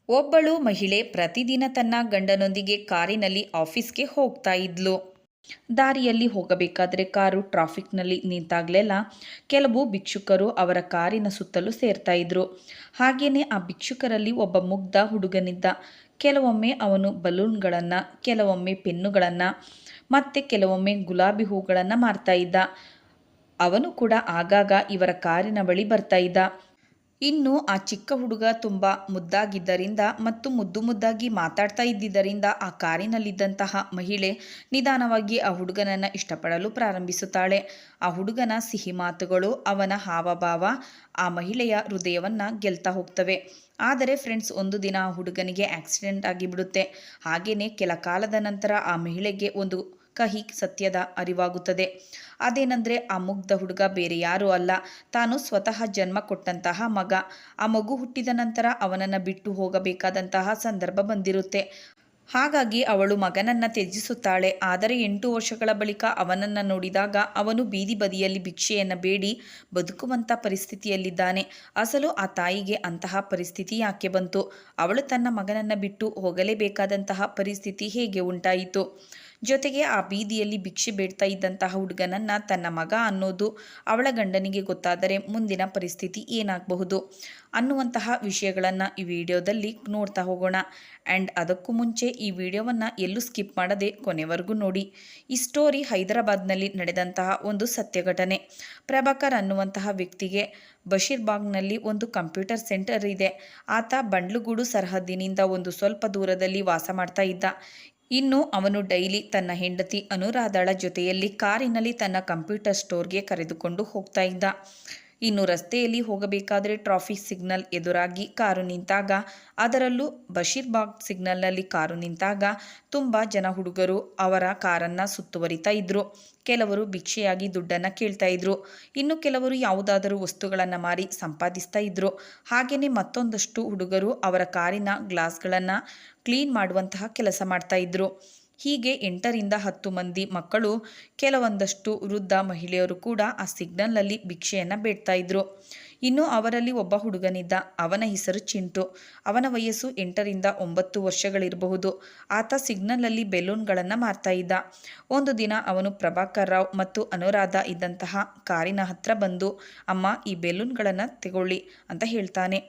ಒಬ್ಬಳು ಮಹಿಳೆ ಪ್ರತಿದಿನ ತನ್ನ ಗಂಡನೊಂದಿಗೆ ಕಾರಿನಲ್ಲಿ ಆಫೀಸ್ಗೆ ಹೋಗ್ತಾ ಇದ್ಲು. ದಾರಿಯಲ್ಲಿ ಹೋಗಬೇಕಾದ್ರೆ ಕಾರು ಟ್ರಾಫಿಕ್ನಲ್ಲಿ ನಿಂತಾಗ್ಲೆಲ್ಲ ಕೆಲವು ಭಿಕ್ಷುಕರು ಅವರ ಕಾರಿನ ಸುತ್ತಲೂ ಸೇರ್ತಾ ಇದ್ರು. ಹಾಗೇನೆ ಆ ಭಿಕ್ಷುಕರಲ್ಲಿ ಒಬ್ಬ ಮುಗ್ಧ ಹುಡುಗನಿದ್ದ. ಕೆಲವೊಮ್ಮೆ ಅವನು ಬಲೂನ್ಗಳನ್ನು, ಕೆಲವೊಮ್ಮೆ ಪೆನ್ನುಗಳನ್ನು ಮತ್ತೆ ಕೆಲವೊಮ್ಮೆ ಗುಲಾಬಿ ಹೂಗಳನ್ನು ಮಾರ್ತಾ ಇದ್ದ. ಅವನು ಕೂಡ ಆಗಾಗ ಇವರ ಕಾರಿನ ಬಳಿ ಬರ್ತಾ ಇದ್ದ. ಇನ್ನು ಆ ಚಿಕ್ಕ ಹುಡುಗ ತುಂಬ ಮುದ್ದಾಗಿದ್ದರಿಂದ ಮತ್ತು ಮುದ್ದು ಮುದ್ದಾಗಿ ಮಾತಾಡ್ತಾ ಇದ್ದಿದ್ದರಿಂದ ಆ ಕಾರಿನಲ್ಲಿದ್ದಂತಹ ಮಹಿಳೆ ನಿಧಾನವಾಗಿ ಆ ಹುಡುಗನನ್ನು ಇಷ್ಟಪಡಲು ಪ್ರಾರಂಭಿಸುತ್ತಾಳೆ. ಆ ಹುಡುಗನ ಸಿಹಿ ಮಾತುಗಳು, ಅವನ ಹಾವಭಾವ ಆ ಮಹಿಳೆಯ ಹೃದಯವನ್ನು ಗೆಲ್ತಾ ಹೋಗ್ತವೆ. ಆದರೆ ಫ್ರೆಂಡ್ಸ್, ಒಂದು ದಿನ ಆ ಹುಡುಗನಿಗೆ ಆಕ್ಸಿಡೆಂಟ್ ಆಗಿಬಿಡುತ್ತೆ. ಹಾಗೆಯೇ ಕೆಲ ಕಾಲದ ನಂತರ ಆ ಮಹಿಳೆಗೆ ಒಂದು ಕಹಿ ಸತ್ಯದ ಅರಿವಾಗುತ್ತದೆ. ಅದೇನೆಂದರೆ, ಆ ಮುಗ್ಧ ಹುಡುಗ ಬೇರೆ ಯಾರೂ ಅಲ್ಲ, ತಾನು ಸ್ವತಃ ಜನ್ಮ ಕೊಟ್ಟಂತಹ ಮಗ. ಆ ಮಗು ಹುಟ್ಟಿದ ನಂತರ ಅವನನ್ನು ಬಿಟ್ಟು ಹೋಗಬೇಕಾದಂತಹ ಸಂದರ್ಭ ಬಂದಿರುತ್ತೆ. ಹಾಗಾಗಿ ಅವಳು ಮಗನನ್ನು ತ್ಯಜಿಸುತ್ತಾಳೆ. ಆದರೆ 8 ವರ್ಷಗಳ ಬಳಿಕ ಅವನನ್ನು ನೋಡಿದಾಗ ಅವನು ಬೀದಿ ಬದಿಯಲ್ಲಿ ಭಿಕ್ಷೆಯನ್ನು ಬೇಡಿ ಬದುಕುವಂಥ ಪರಿಸ್ಥಿತಿಯಲ್ಲಿದ್ದಾನೆ. ಅಸಲು ಆ ತಾಯಿಗೆ ಅಂತಹ ಪರಿಸ್ಥಿತಿ ಯಾಕೆ ಬಂತು? ಅವಳು ತನ್ನ ಮಗನನ್ನು ಬಿಟ್ಟು ಹೋಗಲೇಬೇಕಾದಂತಹ ಪರಿಸ್ಥಿತಿ ಹೇಗೆ ಉಂಟಾಯಿತು? ಜೊತೆಗೆ ಆ ಬೀದಿಯಲ್ಲಿ ಭಿಕ್ಷೆ ಬೇಡ್ತಾ ಇದ್ದಂತಹ ಹುಡುಗನನ್ನು ತನ್ನ ಮಗ ಅನ್ನೋದು ಅವಳ ಗಂಡನಿಗೆ ಗೊತ್ತಾದರೆ ಮುಂದಿನ ಪರಿಸ್ಥಿತಿ ಏನಾಗಬಹುದು ಅನ್ನುವಂತಹ ವಿಷಯಗಳನ್ನು ಈ ವಿಡಿಯೋದಲ್ಲಿ ನೋಡ್ತಾ ಹೋಗೋಣ. ಆ್ಯಂಡ್ ಅದಕ್ಕೂ ಮುಂಚೆ ಈ ವಿಡಿಯೋವನ್ನು ಎಲ್ಲೂ ಸ್ಕಿಪ್ ಮಾಡದೆ ಕೊನೆವರೆಗೂ ನೋಡಿ. ಈ ಸ್ಟೋರಿ ಹೈದರಾಬಾದ್ನಲ್ಲಿ ನಡೆದಂತಹ ಒಂದು ಸತ್ಯ ಘಟನೆ. ಪ್ರಭಾಕರ್ ಅನ್ನುವಂತಹ ವ್ಯಕ್ತಿಗೆ ಬಶೀರ್ಬಾಗ್ನಲ್ಲಿ ಒಂದು ಕಂಪ್ಯೂಟರ್ ಸೆಂಟರ್ ಇದೆ. ಆತ ಬಂಡ್ಲುಗೂಡು ಸರಹದ್ದಿನಿಂದ ಒಂದು ಸ್ವಲ್ಪ ದೂರದಲ್ಲಿ ವಾಸ ಮಾಡ್ತಾ ಇದ್ದ. ಇನ್ನು ಅವನು ಡೈಲಿ ತನ್ನ ಹೆಂಡತಿ ಅನುರಾಧಳ ಜೊತೆಯಲ್ಲಿ ಕಾರಿನಲ್ಲಿ ತನ್ನ ಕಂಪ್ಯೂಟರ್ ಸ್ಟೋರ್ಗೆ ಕರೆದುಕೊಂಡು ಹೋಗ್ತಾ ಇದ್ದ. ಇನ್ನು ರಸ್ತೆಯಲ್ಲಿ ಹೋಗಬೇಕಾದರೆ ಟ್ರಾಫಿಕ್ ಸಿಗ್ನಲ್ ಎದುರಾಗಿ ಕಾರು ನಿಂತಾಗ, ಅದರಲ್ಲೂ ಬಶೀರ್ಬಾಗ್ ಸಿಗ್ನಲ್ನಲ್ಲಿ ಕಾರು ನಿಂತಾಗ ತುಂಬ ಜನ ಹುಡುಗರು ಅವರ ಕಾರನ್ನು ಸುತ್ತುವರಿತಾ ಇದ್ದರು. ಕೆಲವರು ಭಿಕ್ಷೆಯಾಗಿ ದುಡ್ಡನ್ನು ಕೇಳ್ತಾ ಇದ್ರು. ಇನ್ನು ಕೆಲವರು ಯಾವುದಾದರೂ ವಸ್ತುಗಳನ್ನು ಮಾರಿ ಸಂಪಾದಿಸ್ತಾ ಇದ್ರು. ಹಾಗೆಯೇ ಮತ್ತೊಂದಷ್ಟು ಹುಡುಗರು ಅವರ ಕಾರಿನ ಗ್ಲಾಸ್ಗಳನ್ನು ಕ್ಲೀನ್ ಮಾಡುವಂತಹ ಕೆಲಸ ಮಾಡ್ತಾ ಇದ್ರು. ಹೀಗೆ 8ರಿಂದ 10 ಮಂದಿ ಮಕ್ಕಳು, ಕೆಲವೊಂದಷ್ಟು ವೃದ್ಧ ಮಹಿಳೆಯರು ಕೂಡ ಆ ಸಿಗ್ನಲ್ನಲ್ಲಿ ಭಿಕ್ಷೆಯನ್ನು ಬೇಡ್ತಾ ಇದ್ರು. ಇನ್ನು ಅವರಲ್ಲಿ ಒಬ್ಬ ಹುಡುಗನಿದ್ದ. ಅವನ ಹೆಸರು ಚಿಂಟು. ಅವನ ವಯಸ್ಸು 8ರಿಂದ 9 ವರ್ಷಗಳಿರಬಹುದು. ಆತ ಸಿಗ್ನಲ್ನಲ್ಲಿ ಬೆಲೂನ್ಗಳನ್ನು ಮಾರ್ತಾ ಇದ್ದ. ಒಂದು ದಿನ ಅವನು ಪ್ರಭಾಕರ್ ರಾವ್ ಮತ್ತು ಅನುರಾಧ ಇದ್ದಂತಹ ಕಾರಿನ ಹತ್ರ ಬಂದು, ಅಮ್ಮ, ಈ ಬೆಲೂನ್ಗಳನ್ನು ತಗೊಳ್ಳಿ ಅಂತ ಹೇಳ್ತಾನೆ.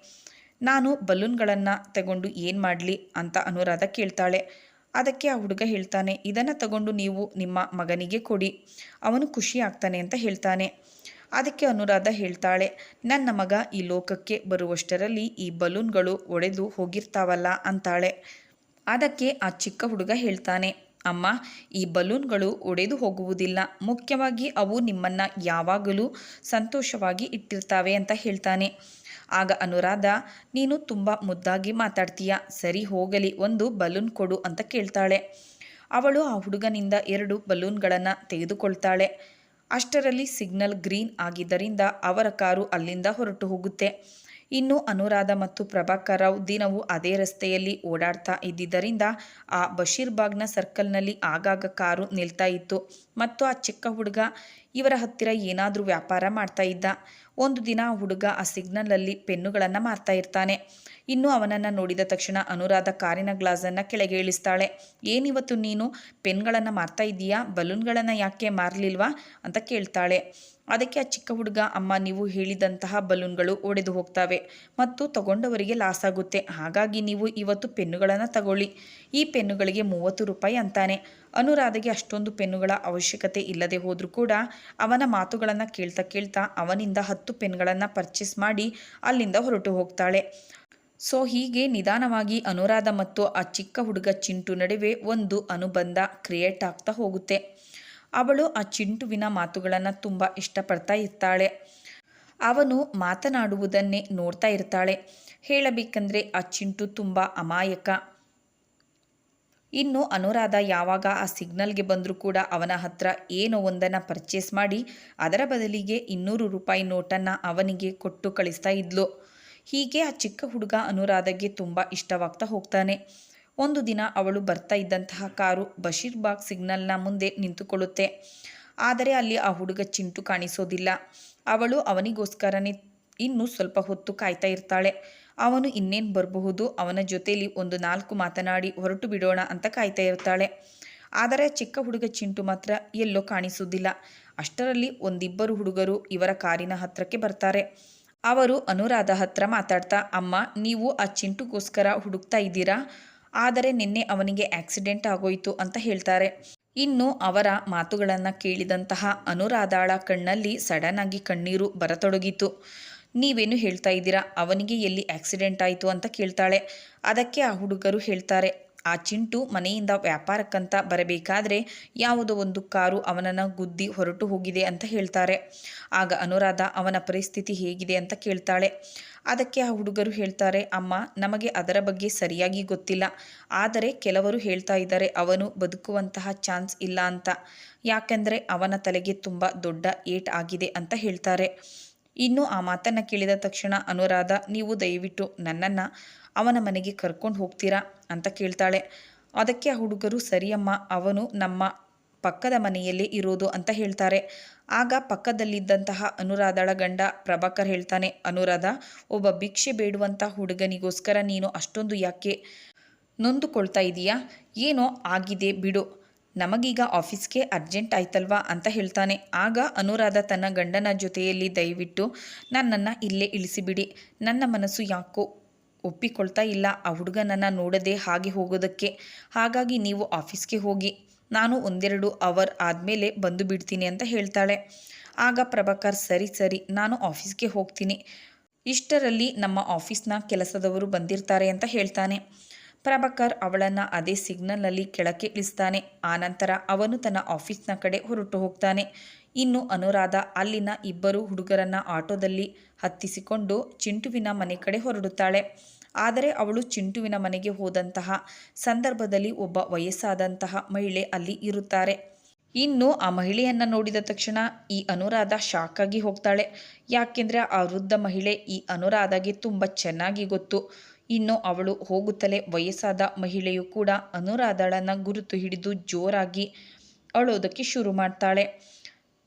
ನಾನು ಬಲೂನ್ಗಳನ್ನು ತಗೊಂಡು ಏನು ಮಾಡಲಿ ಅಂತ ಅನುರಾಧ ಕೇಳ್ತಾಳೆ. ಅದಕ್ಕೆ ಆ ಹುಡುಗ ಹೇಳ್ತಾನೆ, ಇದನ್ನು ತಗೊಂಡು ನೀವು ನಿಮ್ಮ ಮಗನಿಗೆ ಕೊಡಿ, ಅವನು ಖುಷಿ ಆಗ್ತಾನೆ ಅಂತ ಹೇಳ್ತಾನೆ. ಅದಕ್ಕೆ ಅನುರಾಧ ಹೇಳ್ತಾಳೆ, ನನ್ನ ಮಗ ಈ ಲೋಕಕ್ಕೆ ಬರುವಷ್ಟರಲ್ಲಿ ಈ ಬಲೂನ್ಗಳು ಒಡೆದು ಹೋಗಿರ್ತಾವಲ್ಲ ಅಂತಾಳೆ. ಅದಕ್ಕೆ ಆ ಚಿಕ್ಕ ಹುಡುಗ ಹೇಳ್ತಾನೆ, ಅಮ್ಮ, ಈ ಬಲೂನ್ಗಳು ಒಡೆದು ಹೋಗುವುದಿಲ್ಲ, ಮುಖ್ಯವಾಗಿ ಅವು ನಿಮ್ಮನ್ನು ಯಾವಾಗಲೂ ಸಂತೋಷವಾಗಿ ಇಟ್ಟಿರ್ತಾವೆ ಅಂತ ಹೇಳ್ತಾನೆ. ಆಗ ಅನುರಾಧ, ನೀನು ತುಂಬ ಮುದ್ದಾಗಿ ಮಾತಾಡ್ತೀಯ, ಸರಿ ಹೋಗಲಿ, ಒಂದು ಬಲೂನ್ ಕೊಡು ಅಂತ ಕೇಳ್ತಾಳೆ. ಅವಳು ಆ ಹುಡುಗನಿಂದ 2 ಬಲೂನ್ಗಳನ್ನು ತೆಗೆದುಕೊಳ್ತಾಳೆ. ಅಷ್ಟರಲ್ಲಿ ಸಿಗ್ನಲ್ ಗ್ರೀನ್ ಆಗಿದ್ದರಿಂದ ಅವರ ಕಾರು ಅಲ್ಲಿಂದ ಹೊರಟು ಹೋಗುತ್ತೆ. ಇನ್ನು ಅನುರಾಧ ಮತ್ತು ಪ್ರಭಾಕರ್ ರಾವ್ ದಿನವೂ ಅದೇ ರಸ್ತೆಯಲ್ಲಿ ಓಡಾಡ್ತಾ ಇದ್ದಿದ್ದರಿಂದ ಆ ಬಶೀರ್ಬಾಗ್ನ ಸರ್ಕಲ್ನಲ್ಲಿ ಆಗಾಗ ಕಾರು ನಿಲ್ತಾ ಇತ್ತು. ಮತ್ತು ಆ ಚಿಕ್ಕ ಹುಡುಗ ಇವರ ಹತ್ತಿರ ಏನಾದರೂ ವ್ಯಾಪಾರ ಮಾಡ್ತಾ ಇದ್ದ. ಒಂದು ದಿನ ಆ ಹುಡುಗ ಆ ಸಿಗ್ನಲ್ನಲ್ಲಿ ಪೆನ್ನುಗಳನ್ನು ಮಾರ್ತಾ ಇರ್ತಾನೆ. ಇನ್ನು ಅವನನ್ನು ನೋಡಿದ ತಕ್ಷಣ ಅನುರಾಧ ಕಾರಿನ ಗ್ಲಾಸನ್ನು ಕೆಳಗೆ ಇಳಿಸ್ತಾಳೆ. ಏನಿವತ್ತು ನೀನು ಪೆನ್ಗಳನ್ನು ಮಾರ್ತಾ ಇದ್ದೀಯಾ, ಬಲೂನ್ಗಳನ್ನು ಯಾಕೆ ಮಾರಲಿಲ್ವಾ ಅಂತ ಕೇಳ್ತಾಳೆ. ಅದಕ್ಕೆ ಆ ಚಿಕ್ಕ ಹುಡುಗ, ಅಮ್ಮ, ನೀವು ಹೇಳಿದಂತಹ ಬಲೂನ್ಗಳು ಒಡೆದು ಹೋಗ್ತವೆ ಮತ್ತು ತಗೊಂಡವರಿಗೆ ಲಾಸ್ ಆಗುತ್ತೆ. ಹಾಗಾಗಿ ನೀವು ಇವತ್ತು ಪೆನ್ನುಗಳನ್ನು ತಗೊಳ್ಳಿ. ಈ ಪೆನ್ನುಗಳಿಗೆ 30 ರೂಪಾಯಿ ಅಂತಾನೆ. ಅನುರಾಧೆಗೆ ಅಷ್ಟೊಂದು ಪೆನ್ನುಗಳ ಅವಶ್ಯಕತೆ ಇಲ್ಲದೆ ಹೋದರೂ ಕೂಡ ಅವನ ಮಾತುಗಳನ್ನು ಕೇಳ್ತಾ ಕೇಳ್ತಾ ಅವನಿಂದ 10 ಪೆನ್ಗಳನ್ನು ಪರ್ಚೇಸ್ ಮಾಡಿ ಅಲ್ಲಿಂದ ಹೊರಟು ಹೋಗ್ತಾಳೆ. ಸೊ ಹೀಗೆ ನಿಧಾನವಾಗಿ ಅನುರಾಧ ಮತ್ತು ಆ ಚಿಕ್ಕ ಹುಡುಗ ಚಿಂಟು ನಡುವೆ ಒಂದು ಅನುಬಂಧ ಕ್ರಿಯೇಟ್ ಆಗ್ತಾ ಹೋಗುತ್ತೆ. ಅವಳು ಆ ಚಿಂಟುವಿನ ಮಾತುಗಳನ್ನು ತುಂಬ ಇಷ್ಟಪಡ್ತಾ ಇರ್ತಾಳೆ. ಅವನು ಮಾತನಾಡುವುದನ್ನೇ ನೋಡ್ತಾ ಇರ್ತಾಳೆ. ಹೇಳಬೇಕಂದ್ರೆ ಆ ಚಿಂಟು ತುಂಬ ಅಮಾಯಕ. ಇನ್ನು ಅನುರಾಧ ಯಾವಾಗ ಆ ಸಿಗ್ನಲ್ಗೆ ಬಂದರೂ ಕೂಡ ಅವನ ಹತ್ರ ಏನೋ ಒಂದನ್ನು ಪರ್ಚೇಸ್ ಮಾಡಿ ಅದರ ಬದಲಿಗೆ 200 ರೂಪಾಯಿ ನೋಟನ್ನು ಅವನಿಗೆ ಕೊಟ್ಟು ಕಳಿಸ್ತಾ ಇದ್ಲು. ಹೀಗೆ ಆ ಚಿಕ್ಕ ಹುಡುಗ ಅನುರಾಧಗೆ ತುಂಬ ಇಷ್ಟವಾಗ್ತಾ ಹೋಗ್ತಾನೆ. ಒಂದು ದಿನ ಅವಳು ಬರ್ತಾ ಇದ್ದಂತಹ ಕಾರು ಬಶೀರ್ಬಾಗ್ ಸಿಗ್ನಲ್ನ ಮುಂದೆ ನಿಂತುಕೊಳ್ಳುತ್ತೆ. ಆದರೆ ಅಲ್ಲಿ ಆ ಹುಡುಗ ಚಿಂಟು ಕಾಣಿಸೋದಿಲ್ಲ. ಅವಳು ಅವನಿಗೋಸ್ಕರನೇ ಇನ್ನೂ ಸ್ವಲ್ಪ ಹೊತ್ತು ಕಾಯ್ತಾ ಇರ್ತಾಳೆ. ಅವನು ಇನ್ನೇನು ಬರಬಹುದು, ಅವನ ಜೊತೆಯಲ್ಲಿ ಒಂದು 4 ಮಾತನಾಡಿ ಹೊರಟು ಬಿಡೋಣ ಅಂತ ಕಾಯ್ತಾ ಇರ್ತಾಳೆ. ಆದರೆ ಚಿಕ್ಕ ಹುಡುಗ ಚಿಂಟು ಮಾತ್ರ ಎಲ್ಲೋ ಕಾಣಿಸುವುದಿಲ್ಲ. ಅಷ್ಟರಲ್ಲಿ ಒಂದಿಬ್ಬರು ಹುಡುಗರು ಇವರ ಕಾರಿನ ಹತ್ರಕ್ಕೆ ಬರ್ತಾರೆ. ಅವರು ಅನುರಾಧ ಹತ್ರ ಮಾತಾಡ್ತಾ, ಅಮ್ಮ, ನೀವು ಆ ಚಿಂಟುಗೋಸ್ಕರ ಹುಡುಕ್ತಾ ಇದ್ದೀರಾ? ಆದರೆ ನಿನ್ನೆ ಅವನಿಗೆ ಆಕ್ಸಿಡೆಂಟ್ ಆಗೋಯ್ತು ಅಂತ ಹೇಳ್ತಾರೆ. ಇನ್ನು ಅವರ ಮಾತುಗಳನ್ನು ಕೇಳಿದಂತಹ ಅನುರಾಧಾಳ ಕಣ್ಣಲ್ಲಿ ಸಡನ್ ಆಗಿ ಕಣ್ಣೀರು ಬರತೊಡಗಿತು. ನೀವೇನು ಹೇಳ್ತಾ ಇದ್ದೀರಾ? ಅವನಿಗೆ ಎಲ್ಲಿ ಆಕ್ಸಿಡೆಂಟ್ ಆಯಿತು ಅಂತ ಕೇಳ್ತಾಳೆ. ಅದಕ್ಕೆ ಆ ಹುಡುಗರು ಹೇಳ್ತಾರೆ, ಆ ಚಿಂಟು ಮನೆಯಿಂದ ವ್ಯಾಪಾರಕ್ಕಂತ ಬರಬೇಕಾದ್ರೆ ಯಾವುದೋ ಒಂದು ಕಾರು ಅವನನ್ನು ಗುದ್ದಿ ಹೊರಟು ಹೋಗಿದೆ ಅಂತ ಹೇಳ್ತಾರೆ. ಆಗ ಅನುರಾಧ ಅವನ ಪರಿಸ್ಥಿತಿ ಹೇಗಿದೆ ಅಂತ ಕೇಳ್ತಾಳೆ. ಅದಕ್ಕೆ ಆ ಹುಡುಗರು ಹೇಳ್ತಾರೆ, ಅಮ್ಮ, ನಮಗೆ ಅದರ ಬಗ್ಗೆ ಸರಿಯಾಗಿ ಗೊತ್ತಿಲ್ಲ. ಆದರೆ ಕೆಲವರು ಹೇಳ್ತಾ ಇದ್ದಾರೆ ಅವನು ಬದುಕುವಂತಹ ಚಾನ್ಸ್ ಇಲ್ಲ ಅಂತ. ಯಾಕೆಂದರೆ ಅವನ ತಲೆಗೆ ತುಂಬ ದೊಡ್ಡ ಏಟ್ ಆಗಿದೆ ಅಂತ ಹೇಳ್ತಾರೆ. ಇನ್ನು ಆ ಮಾತನ್ನು ಕೇಳಿದ ತಕ್ಷಣ ಅನುರಾಧ, ನೀವು ದಯವಿಟ್ಟು ನನ್ನನ್ನು ಅವನ ಮನೆಗೆ ಕರ್ಕೊಂಡು ಹೋಗ್ತೀರಾ ಅಂತ ಕೇಳ್ತಾಳೆ. ಅದಕ್ಕೆ ಆ ಹುಡುಗರು, ಸರಿಯಮ್ಮ, ಅವನು ನಮ್ಮ ಪಕ್ಕದ ಮನೆಯಲ್ಲೇ ಇರೋದು ಅಂತ ಹೇಳ್ತಾರೆ. ಆಗ ಪಕ್ಕದಲ್ಲಿದ್ದಂತಹ ಅನುರಾಧಳ ಗಂಡ ಪ್ರಭಾಕರ್ ಹೇಳ್ತಾನೆ, ಅನುರಾಧ, ಒಬ್ಬ ಭಿಕ್ಷೆ ಬೇಡುವಂಥ ಹುಡುಗನಿಗೋಸ್ಕರ ನೀನು ಅಷ್ಟೊಂದು ಯಾಕೆ ನೊಂದುಕೊಳ್ತಾ ಇದೀಯಾ? ಏನೋ ಆಗಿದೆ ಬಿಡು, ನಮಗೀಗ ಆಫೀಸ್ಗೆ ಅರ್ಜೆಂಟ್ ಆಯ್ತಲ್ವಾ ಅಂತ ಹೇಳ್ತಾನೆ. ಆಗ ಅನುರಾಧ ತನ್ನ ಗಂಡನ ಜೊತೆಯಲ್ಲಿ, ದಯವಿಟ್ಟು ನನ್ನನ್ನು ಇಲ್ಲೇ ಇಳಿಸಿಬಿಡಿ, ನನ್ನ ಮನಸ್ಸು ಯಾಕೋ ಒಪ್ಪಿಕೊಳ್ತಾ ಇಲ್ಲ ಆ ಹುಡುಗನನ್ನು ನೋಡದೆ ಹಾಗೆ ಹೋಗೋದಕ್ಕೆ. ಹಾಗಾಗಿ ನೀವು ಆಫೀಸ್ಗೆ ಹೋಗಿ, ನಾನು 1-2 ಅವರ್ ಆದಮೇಲೆ ಬಂದು ಬಿಡ್ತೀನಿ ಅಂತ ಹೇಳ್ತಾಳೆ. ಆಗ ಪ್ರಭಾಕರ್, ಸರಿ, ನಾನು ಆಫೀಸ್ಗೆ ಹೋಗ್ತೀನಿ, ಇಷ್ಟರಲ್ಲಿ ನಮ್ಮ ಆಫೀಸ್ನ ಕೆಲಸದವರು ಬಂದಿರ್ತಾರೆ ಅಂತ ಹೇಳ್ತಾನೆ. ಪ್ರಭಾಕರ್ ಅವಳನ್ನು ಅದೇ ಸಿಗ್ನಲ್ನಲ್ಲಿ ಕೆಳಕ್ಕೆ ಇಳಿಸ್ತಾನೆ. ಆನಂತರ ಅವನು ತನ್ನ ಆಫೀಸ್ನ ಕಡೆ ಹೊರಟು ಹೋಗ್ತಾನೆ. ಇನ್ನು ಅನುರಾಧ ಅಲ್ಲಿನ ಇಬ್ಬರು ಹುಡುಗರನ್ನ ಆಟೋದಲ್ಲಿ ಹತ್ತಿಸಿಕೊಂಡು ಚಿಂಟುವಿನ ಮನೆ ಕಡೆ ಹೊರಡುತ್ತಾಳೆ. ಆದರೆ ಅವಳು ಚಿಂಟುವಿನ ಮನೆಗೆ ಹೋದಂತಹ ಸಂದರ್ಭದಲ್ಲಿ ಒಬ್ಬ ವಯಸ್ಸಾದಂತಹ ಮಹಿಳೆ ಅಲ್ಲಿ ಇರುತ್ತಾರೆ. ಇನ್ನು ಆ ಮಹಿಳೆಯನ್ನು ನೋಡಿದ ತಕ್ಷಣ ಈ ಅನುರಾಧ ಶಾಕ್ ಆಗಿ ಹೋಗ್ತಾಳೆ. ಯಾಕೆಂದರೆ ಆ ವೃದ್ಧ ಮಹಿಳೆ ಈ ಅನುರಾಧಗೆ ತುಂಬ ಚೆನ್ನಾಗಿ ಗೊತ್ತು. ಇನ್ನು ಅವಳು ಹೋಗುತ್ತಲೇ ವಯಸ್ಸಾದ ಮಹಿಳೆಯು ಕೂಡ ಅನುರಾಧಳನ್ನು ಗುರುತು ಹಿಡಿದು ಜೋರಾಗಿ ಅಳೋದಕ್ಕೆ ಶುರು ಮಾಡ್ತಾಳೆ.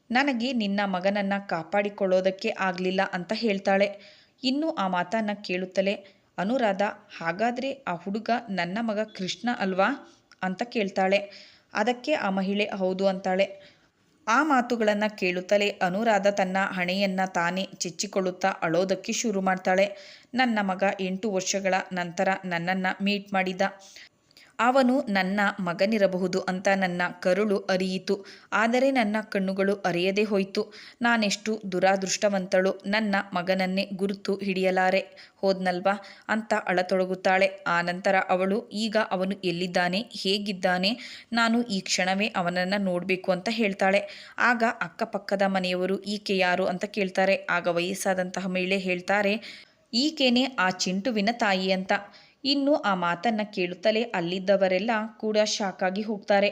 ನನಗೆ ನಿನ್ನ ಮಗನನ್ನು ಕಾಪಾಡಿಕೊಳ್ಳೋದಕ್ಕೆ ಆಗಲಿಲ್ಲ ಅಂತ ಹೇಳ್ತಾಳೆ. ಇನ್ನು ಆ ಮಾತನ್ನು ಕೇಳುತ್ತಲೇ ಅನುರಾಧ, ಹಾಗಾದರೆ ಆ ಹುಡುಗ ನನ್ನ ಮಗ ಕೃಷ್ಣ ಅಲ್ವಾ ಅಂತ ಕೇಳ್ತಾಳೆ. ಅದಕ್ಕೆ ಆ ಮಹಿಳೆ ಹೌದು ಅಂತಾಳೆ. ಆ ಮಾತುಗಳನ್ನು ಕೇಳುತ್ತಲೇ ಅನುರಾಧ ತನ್ನ ಹಣೆಯನ್ನು ತಾನೇ ಚೆಚ್ಚಿಕೊಳ್ಳುತ್ತಾ ಅಳೋದಕ್ಕೆ ಶುರು ಮಾಡ್ತಾಳೆ. ನನ್ನ ಮಗ 8 ವರ್ಷಗಳ ನಂತರ ನನ್ನನ್ನು ಮೀಟ್ ಮಾಡಿದ. ಅವನು ನನ್ನ ಮಗನಿರಬಹುದು ಅಂತ ನನ್ನ ಕರುಳು ಅರಿಯಿತು. ಆದರೆ ನನ್ನ ಕಣ್ಣುಗಳು ಅರಿಯದೇ ಹೋಯಿತು. ನಾನೆಷ್ಟು ದುರಾದೃಷ್ಟವಂತಳು, ನನ್ನ ಮಗನನ್ನೇ ಗುರುತು ಹಿಡಿಯಲಾರೆ ಹೋದ್ನಲ್ವಾ ಅಂತ ಅಳತೊಡಗುತ್ತಾಳೆ. ಆನಂತರ ಅವಳು, ಈಗ ಅವನು ಎಲ್ಲಿದ್ದಾನೆ, ಹೇಗಿದ್ದಾನೆ, ನಾನು ಈ ಕ್ಷಣವೇ ಅವನನ್ನು ನೋಡಬೇಕು ಅಂತ ಹೇಳ್ತಾಳೆ. ಆಗ ಅಕ್ಕಪಕ್ಕದ ಮನೆಯವರು ಈಕೆ ಯಾರು ಅಂತ ಕೇಳ್ತಾರೆ. ಆಗ ವಯಸ್ಸಾದಂತಹ ಮಹಿಳೆ ಹೇಳ್ತಾರೆ, ಈಕೆನೇ ಆ ಚಿಂಟುವಿನ ತಾಯಿ ಅಂತ. ಇನ್ನು ಆ ಮಾತನ್ನು ಕೇಳುತ್ತಲೇ ಅಲ್ಲಿದ್ದವರೆಲ್ಲ ಕೂಡ ಶಾಕ್ ಆಗಿ ಹೋಗ್ತಾರೆ.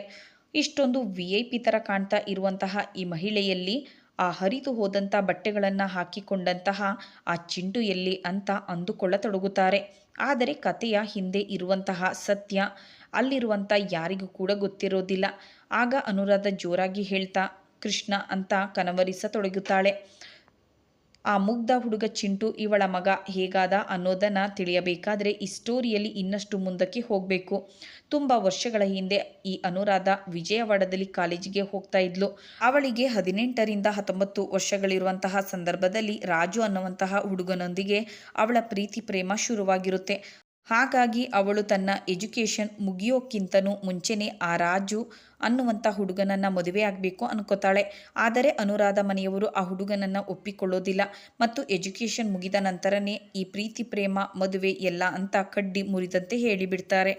ಇಷ್ಟೊಂದು VIP ಥರ ಕಾಣ್ತಾ ಇರುವಂತಹ ಈ ಮಹಿಳೆಯಲ್ಲಿ ಆ ಹರಿದು ಹೋದಂಥ ಬಟ್ಟೆಗಳನ್ನು ಹಾಕಿಕೊಂಡಂತಹ ಆ ಚಿಂಟು ಎಲ್ಲಿ ಅಂತ ಅಂದುಕೊಳ್ಳತೊಡಗುತ್ತಾರೆ. ಆದರೆ ಕಥೆಯ ಹಿಂದೆ ಇರುವಂತಹ ಸತ್ಯ ಅಲ್ಲಿರುವಂಥ ಯಾರಿಗೂ ಕೂಡ ಗೊತ್ತಿರೋದಿಲ್ಲ. ಆಗ ಅನುರಾಧ ಜೋರಾಗಿ ಹೇಳ್ತಾ ಕೃಷ್ಣ ಅಂತ ಕನವರಿಸತೊಡಗುತ್ತಾಳೆ. ಆ ಮುಗ್ಧ ಹುಡುಗ ಚಿಂಟು ಇವಳ ಮಗ ಹೇಗಾದ ಅನ್ನೋದನ್ನು ತಿಳಿಯಬೇಕಾದ್ರೆ ಈ ಸ್ಟೋರಿಯಲ್ಲಿ ಇನ್ನಷ್ಟು ಮುಂದಕ್ಕೆ ಹೋಗಬೇಕು. ತುಂಬ ವರ್ಷಗಳ ಹಿಂದೆ ಈ ಅನುರಾಧ ವಿಜಯವಾಡದಲ್ಲಿ ಕಾಲೇಜಿಗೆ ಹೋಗ್ತಾ ಇದ್ಲು. ಅವಳಿಗೆ 18ರಿಂದ 19 ವರ್ಷಗಳಿರುವಂತಹ ಸಂದರ್ಭದಲ್ಲಿ ರಾಜು ಅನ್ನುವಂತಹ ಹುಡುಗನೊಂದಿಗೆ ಅವಳ ಪ್ರೀತಿ ಪ್ರೇಮ ಶುರುವಾಗಿರುತ್ತೆ. ಹಾಗಾಗಿ ಅವಳು ತನ್ನ ಎಜುಕೇಷನ್ ಮುಗಿಯೋಕ್ಕಿಂತನೂ ಮುಂಚೆನೇ ಆ ರಾಜು ಅನ್ನುವಂಥ ಹುಡುಗನನ್ನು ಮದುವೆ ಆಗಬೇಕು ಅನ್ಕೋತಾಳೆ. ಆದರೆ ಅನುರಾಧ ಮನೆಯವರು ಆ ಹುಡುಗನನ್ನು ಒಪ್ಪಿಕೊಳ್ಳೋದಿಲ್ಲ ಮತ್ತು ಎಜುಕೇಷನ್ ಮುಗಿದ ನಂತರನೇ ಈ ಪ್ರೀತಿ ಪ್ರೇಮ ಮದುವೆ ಎಲ್ಲ ಅಂತ ಕಡ್ಡಿ ಮುರಿದಂತೆ ಹೇಳಿಬಿಡ್ತಾರೆ.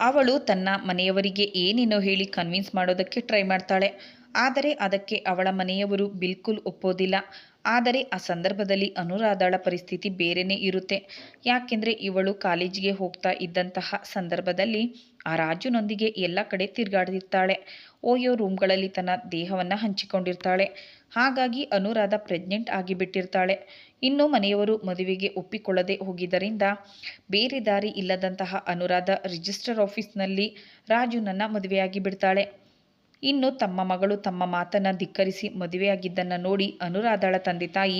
ಅವಳು ತನ್ನ ಮನೆಯವರಿಗೆ ಏನೇನೋ ಹೇಳಿ ಕನ್ವಿನ್ಸ್ ಮಾಡೋದಕ್ಕೆ ಟ್ರೈ ಮಾಡ್ತಾಳೆ. ಆದರೆ ಅದಕ್ಕೆ ಅವಳ ಮನೆಯವರು ಬಿಲ್ಕುಲ್ ಒಪ್ಪೋದಿಲ್ಲ. ಆದರೆ ಆ ಸಂದರ್ಭದಲ್ಲಿ ಅನುರಾಧಳ ಪರಿಸ್ಥಿತಿ ಬೇರೆಯೇ ಇರುತ್ತೆ. ಯಾಕೆಂದರೆ ಇವಳು ಕಾಲೇಜಿಗೆ ಹೋಗ್ತಾ ಇದ್ದಂತಹ ಸಂದರ್ಭದಲ್ಲಿ ಆ ರಾಜುನೊಂದಿಗೆ ಎಲ್ಲ ಕಡೆ ತಿರುಗಾಡಿರ್ತಾಳೆ. ಓಯೋ ರೂಮ್ಗಳಲ್ಲಿ ತನ್ನ ದೇಹವನ್ನು ಹಂಚಿಕೊಂಡಿರ್ತಾಳೆ. ಹಾಗಾಗಿ ಅನುರಾಧ ಪ್ರೆಗ್ನೆಂಟ್ ಆಗಿಬಿಟ್ಟಿರ್ತಾಳೆ. ಇನ್ನು ಮನೆಯವರು ಮದುವೆಗೆ ಒಪ್ಪಿಕೊಳ್ಳದೆ ಹೋಗಿದ್ದರಿಂದ ಬೇರೆ ದಾರಿ ಇಲ್ಲದಂತಹ ಅನುರಾಧ ರಿಜಿಸ್ಟರ್ ಆಫೀಸ್ನಲ್ಲಿ ರಾಜುನನ್ನು ಮದುವೆಯಾಗಿ ಬಿಡ್ತಾಳೆ. ಇನ್ನು ತಮ್ಮ ಮಗಳು ತಮ್ಮ ಮಾತನ್ನು ಧಿಕ್ಕರಿಸಿ ಮದುವೆಯಾಗಿದ್ದನ್ನು ನೋಡಿ ಅನುರಾಧಳ ತಂದೆ ತಾಯಿ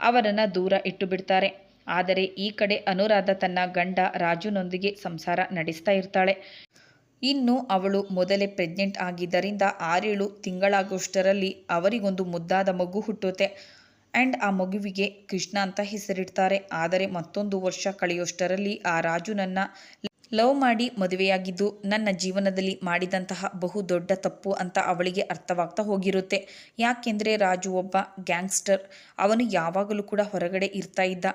ಅವರನ್ನು ದೂರ ಇಟ್ಟು ಬಿಡ್ತಾರೆ. ಆದರೆ ಈ ಕಡೆ ಅನುರಾಧ ತನ್ನ ಗಂಡ ರಾಜುನೊಂದಿಗೆ ಸಂಸಾರ ನಡೆಸ್ತಾ ಇರ್ತಾಳೆ. ಇನ್ನು ಅವಳು ಮೊದಲೇ ಪ್ರೆಗ್ನೆಂಟ್ ಆಗಿದ್ದರಿಂದ 6-7 ತಿಂಗಳಾಗೋಷ್ಟರಲ್ಲಿ ಅವರಿಗೊಂದು ಮುದ್ದಾದ ಮಗು ಹುಟ್ಟುತ್ತೆ. ಆ್ಯಂಡ್ ಆ ಮಗುವಿಗೆ ಕೃಷ್ಣ ಅಂತ ಹೆಸರಿಡ್ತಾರೆ. ಆದರೆ ಮತ್ತೊಂದು ವರ್ಷ ಕಳೆಯೋಷ್ಟರಲ್ಲಿ ಆ ರಾಜು ನನ್ನ ಲವ್ ಮಾಡಿ ಮದುವೆಯಾಗಿದ್ದು ನನ್ನ ಜೀವನದಲ್ಲಿ ಮಾಡಿದಂತಹ ಬಹು ದೊಡ್ಡ ತಪ್ಪು ಅಂತ ಅವಳಿಗೆ ಅರ್ಥವಾಗ್ತಾ ಹೋಗಿರುತ್ತೆ. ಯಾಕೆಂದರೆ ರಾಜು ಒಬ್ಬ ಗ್ಯಾಂಗ್ಸ್ಟರ್. ಅವನು ಯಾವಾಗಲೂ ಕೂಡ ಹೊರಗಡೆ ಇರ್ತಾ ಇದ್ದ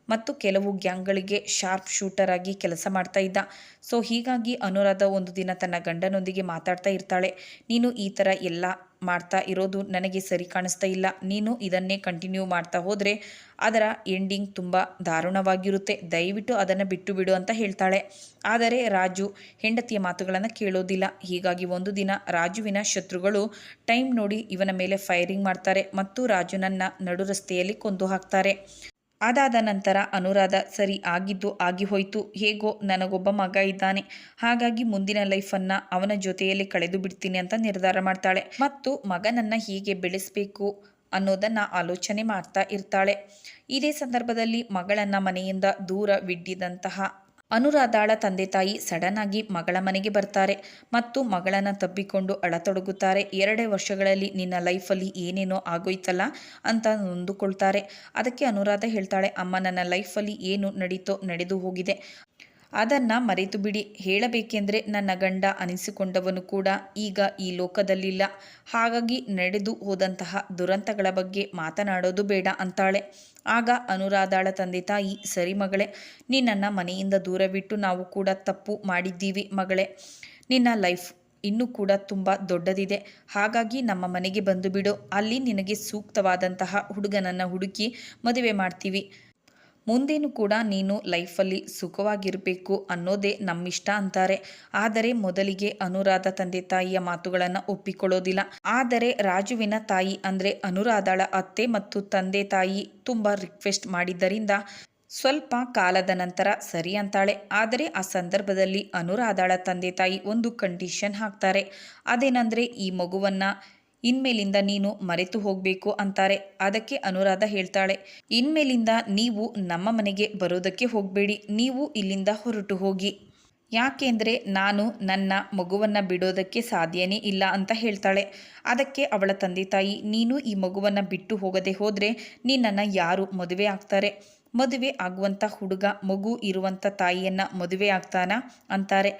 ಮತ್ತು ಕೆಲವು ಗ್ಯಾಂಗ್ಗಳಿಗೆ ಶಾರ್ಪ್ ಶೂಟರ್ ಆಗಿ ಕೆಲಸ ಮಾಡ್ತಾ ಇದ್ದ. ಸೊ ಹೀಗಾಗಿ ಅನುರಾಧ ಒಂದು ದಿನ ತನ್ನ ಗಂಡನೊಂದಿಗೆ ಮಾತಾಡ್ತಾ ಇರ್ತಾಳೆ. ನೀನು ಈ ಥರ ಎಲ್ಲ ಮಾಡ್ತಾ ಇರೋದು ನನಗೆ ಸರಿ ಕಾಣಿಸ್ತಾ ಇಲ್ಲ. ನೀನು ಇದನ್ನೇ ಕಂಟಿನ್ಯೂ ಮಾಡ್ತಾ ಹೋದರೆ ಅದರ ಎಂಡಿಂಗ್ ತುಂಬ ದಾರುಣವಾಗಿರುತ್ತೆ. ದಯವಿಟ್ಟು ಅದನ್ನು ಬಿಟ್ಟು ಬಿಡು ಅಂತ ಹೇಳ್ತಾಳೆ. ಆದರೆ ರಾಜು ಹೆಂಡತಿಯ ಮಾತುಗಳನ್ನು ಕೇಳೋದಿಲ್ಲ. ಹೀಗಾಗಿ ಒಂದು ದಿನ ರಾಜುವಿನ ಶತ್ರುಗಳು ಟೈಮ್ ನೋಡಿ ಇವನ ಮೇಲೆ ಫೈರಿಂಗ್ ಮಾಡ್ತಾರೆ ಮತ್ತು ರಾಜುನನ್ನು ನಡು ರಸ್ತೆಯಲ್ಲಿ ಕೊಂದು ಹಾಕ್ತಾರೆ. ಅದಾದ ನಂತರ ಅನುರಾಧ ಸರಿ ಆಗಿದ್ದು ಆಗಿ ಹೋಯಿತು, ಹೇಗೋ ನನಗೊಬ್ಬ ಮಗ ಇದ್ದಾನೆ, ಹಾಗಾಗಿ ಮುಂದಿನ ಲೈಫನ್ನು ಅವನ ಜೊತೆಯಲ್ಲಿ ಕಳೆದು ಬಿಡ್ತೀನಿ ಅಂತ ನಿರ್ಧಾರ ಮಾಡ್ತಾಳೆ ಮತ್ತು ಮಗನನ್ನು ಹೀಗೆ ಬೆಳೆಸಬೇಕು ಅನ್ನೋದನ್ನು ಆಲೋಚನೆ ಮಾಡ್ತಾ ಇರ್ತಾಳೆ. ಇದೇ ಸಂದರ್ಭದಲ್ಲಿ ಮಗಳನ್ನು ಮನೆಯಿಂದ ದೂರವಿಟ್ಟಿದ್ದಂತಹ ಅನುರಾಧಾಳ ತಂದೆ ತಾಯಿ ಸಡನ್ ಆಗಿ ಮಗಳ ಮನೆಗೆ ಬರ್ತಾರೆ ಮತ್ತು ಮಗಳನ್ನು ತಬ್ಬಿಕೊಂಡು ಅಳತೊಡಗುತ್ತಾರೆ. 2 ವರ್ಷಗಳಲ್ಲಿ ನಿನ್ನ ಲೈಫಲ್ಲಿ ಏನೇನೋ ಆಗೋಯ್ತಲ್ಲ ಅಂತ ನೊಂದುಕೊಳ್ತಾರೆ. ಅದಕ್ಕೆ ಅನುರಾಧ ಹೇಳ್ತಾಳೆ, ಅಮ್ಮ ನನ್ನ ಲೈಫಲ್ಲಿ ಏನು ನಡೀತೋ ನಡೆದು ಹೋಗಿದೆ, ಅದನ್ನು ಮರೆತು ಬಿಡಿ. ಹೇಳಬೇಕೆಂದರೆ ನನ್ನ ಗಂಡ ಅನಿಸಿಕೊಂಡವನು ಕೂಡ ಈಗ ಈ ಲೋಕದಲ್ಲಿಲ್ಲ. ಹಾಗಾಗಿ ನಡೆದು ಹೋದಂತಹ ದುರಂತಗಳ ಬಗ್ಗೆ ಮಾತನಾಡೋದು ಬೇಡ ಅಂತಾಳೆ. ಆಗ ಅನುರಾಧಾಳ ತಂದೆ ತಾಯಿ, ಸರಿ ಮಗಳೇ, ನಿನ್ನನ್ನು ಮನೆಯಿಂದ ದೂರವಿಟ್ಟು ನಾವು ಕೂಡ ತಪ್ಪು ಮಾಡಿದ್ದೀವಿ ಮಗಳೇ. ನಿನ್ನ ಲೈಫ್ ಇನ್ನೂ ಕೂಡ ತುಂಬ ದೊಡ್ಡದಿದೆ. ಹಾಗಾಗಿ ನಮ್ಮ ಮನೆಗೆ ಬಂದು ಬಿಡು. ಅಲ್ಲಿ ನಿನಗೆ ಸೂಕ್ತವಾದಂತಹ ಹುಡುಗನನ್ನು ಹುಡುಕಿ ಮದುವೆ ಮಾಡ್ತೀವಿ. ಮುಂದೇನು ಕೂಡ ನೀನು ಲೈಫಲ್ಲಿ ಸುಖವಾಗಿರಬೇಕು ಅನ್ನೋದೇ ನಮ್ಮಿಷ್ಟ ಅಂತಾರೆ. ಆದರೆ ಮೊದಲಿಗೆ ಅನುರಾಧ ತಂದೆ ತಾಯಿಯ ಮಾತುಗಳನ್ನು ಒಪ್ಪಿಕೊಳ್ಳೋದಿಲ್ಲ. ಆದರೆ ರಾಜುವಿನ ತಾಯಿ ಅಂದರೆ ಅನುರಾಧಾಳ ಅತ್ತೆ ಮತ್ತು ತಂದೆ ತಾಯಿ ತುಂಬ ರಿಕ್ವೆಸ್ಟ್ ಮಾಡಿದ್ದರಿಂದ ಸ್ವಲ್ಪ ಕಾಲದ ನಂತರ ಸರಿ ಅಂತಾಳೆ. ಆದರೆ ಆ ಸಂದರ್ಭದಲ್ಲಿ ಅನುರಾಧಾಳ ತಂದೆ ತಾಯಿ ಒಂದು ಕಂಡೀಷನ್ ಹಾಕ್ತಾರೆ. ಅದೇನೆಂದರೆ ಈ ಮಗುವನ್ನು ಇನ್ಮೇಲಿಂದ ನೀನು ಮರೆತು ಹೋಗಬೇಕು ಅಂತಾರೆ. ಅದಕ್ಕೆ ಅನುರಾಧ ಹೇಳ್ತಾಳೆ, ಇನ್ಮೇಲಿಂದ ನೀವು ನಮ್ಮ ಮನೆಗೆ ಬರೋದಕ್ಕೆ ಹೋಗಬೇಡಿ, ನೀವು ಇಲ್ಲಿಂದ ಹೊರಟು ಹೋಗಿ. ಯಾಕೆಂದರೆ ನಾನು ನನ್ನ ಮಗುವನ್ನು ಬಿಡೋದಕ್ಕೆ ಸಾಧ್ಯನೇ ಇಲ್ಲ ಅಂತ ಹೇಳ್ತಾಳೆ. ಅದಕ್ಕೆ ಅವಳ ತಂದೆ ತಾಯಿ, ನೀನು ಈ ಮಗುವನ್ನು ಬಿಟ್ಟು ಹೋಗದೆ ಹೋದರೆ ನಿನ್ನನ್ನು ಯಾರು ಮದುವೆ ಆಗ್ತಾರೆ? ಮದುವೆ ಆಗುವಂಥ ಹುಡುಗ ಮಗು ಇರುವಂಥ ತಾಯಿಯನ್ನು ಮದುವೆ ಆಗ್ತಾನಾ ಅಂತಾರೆ.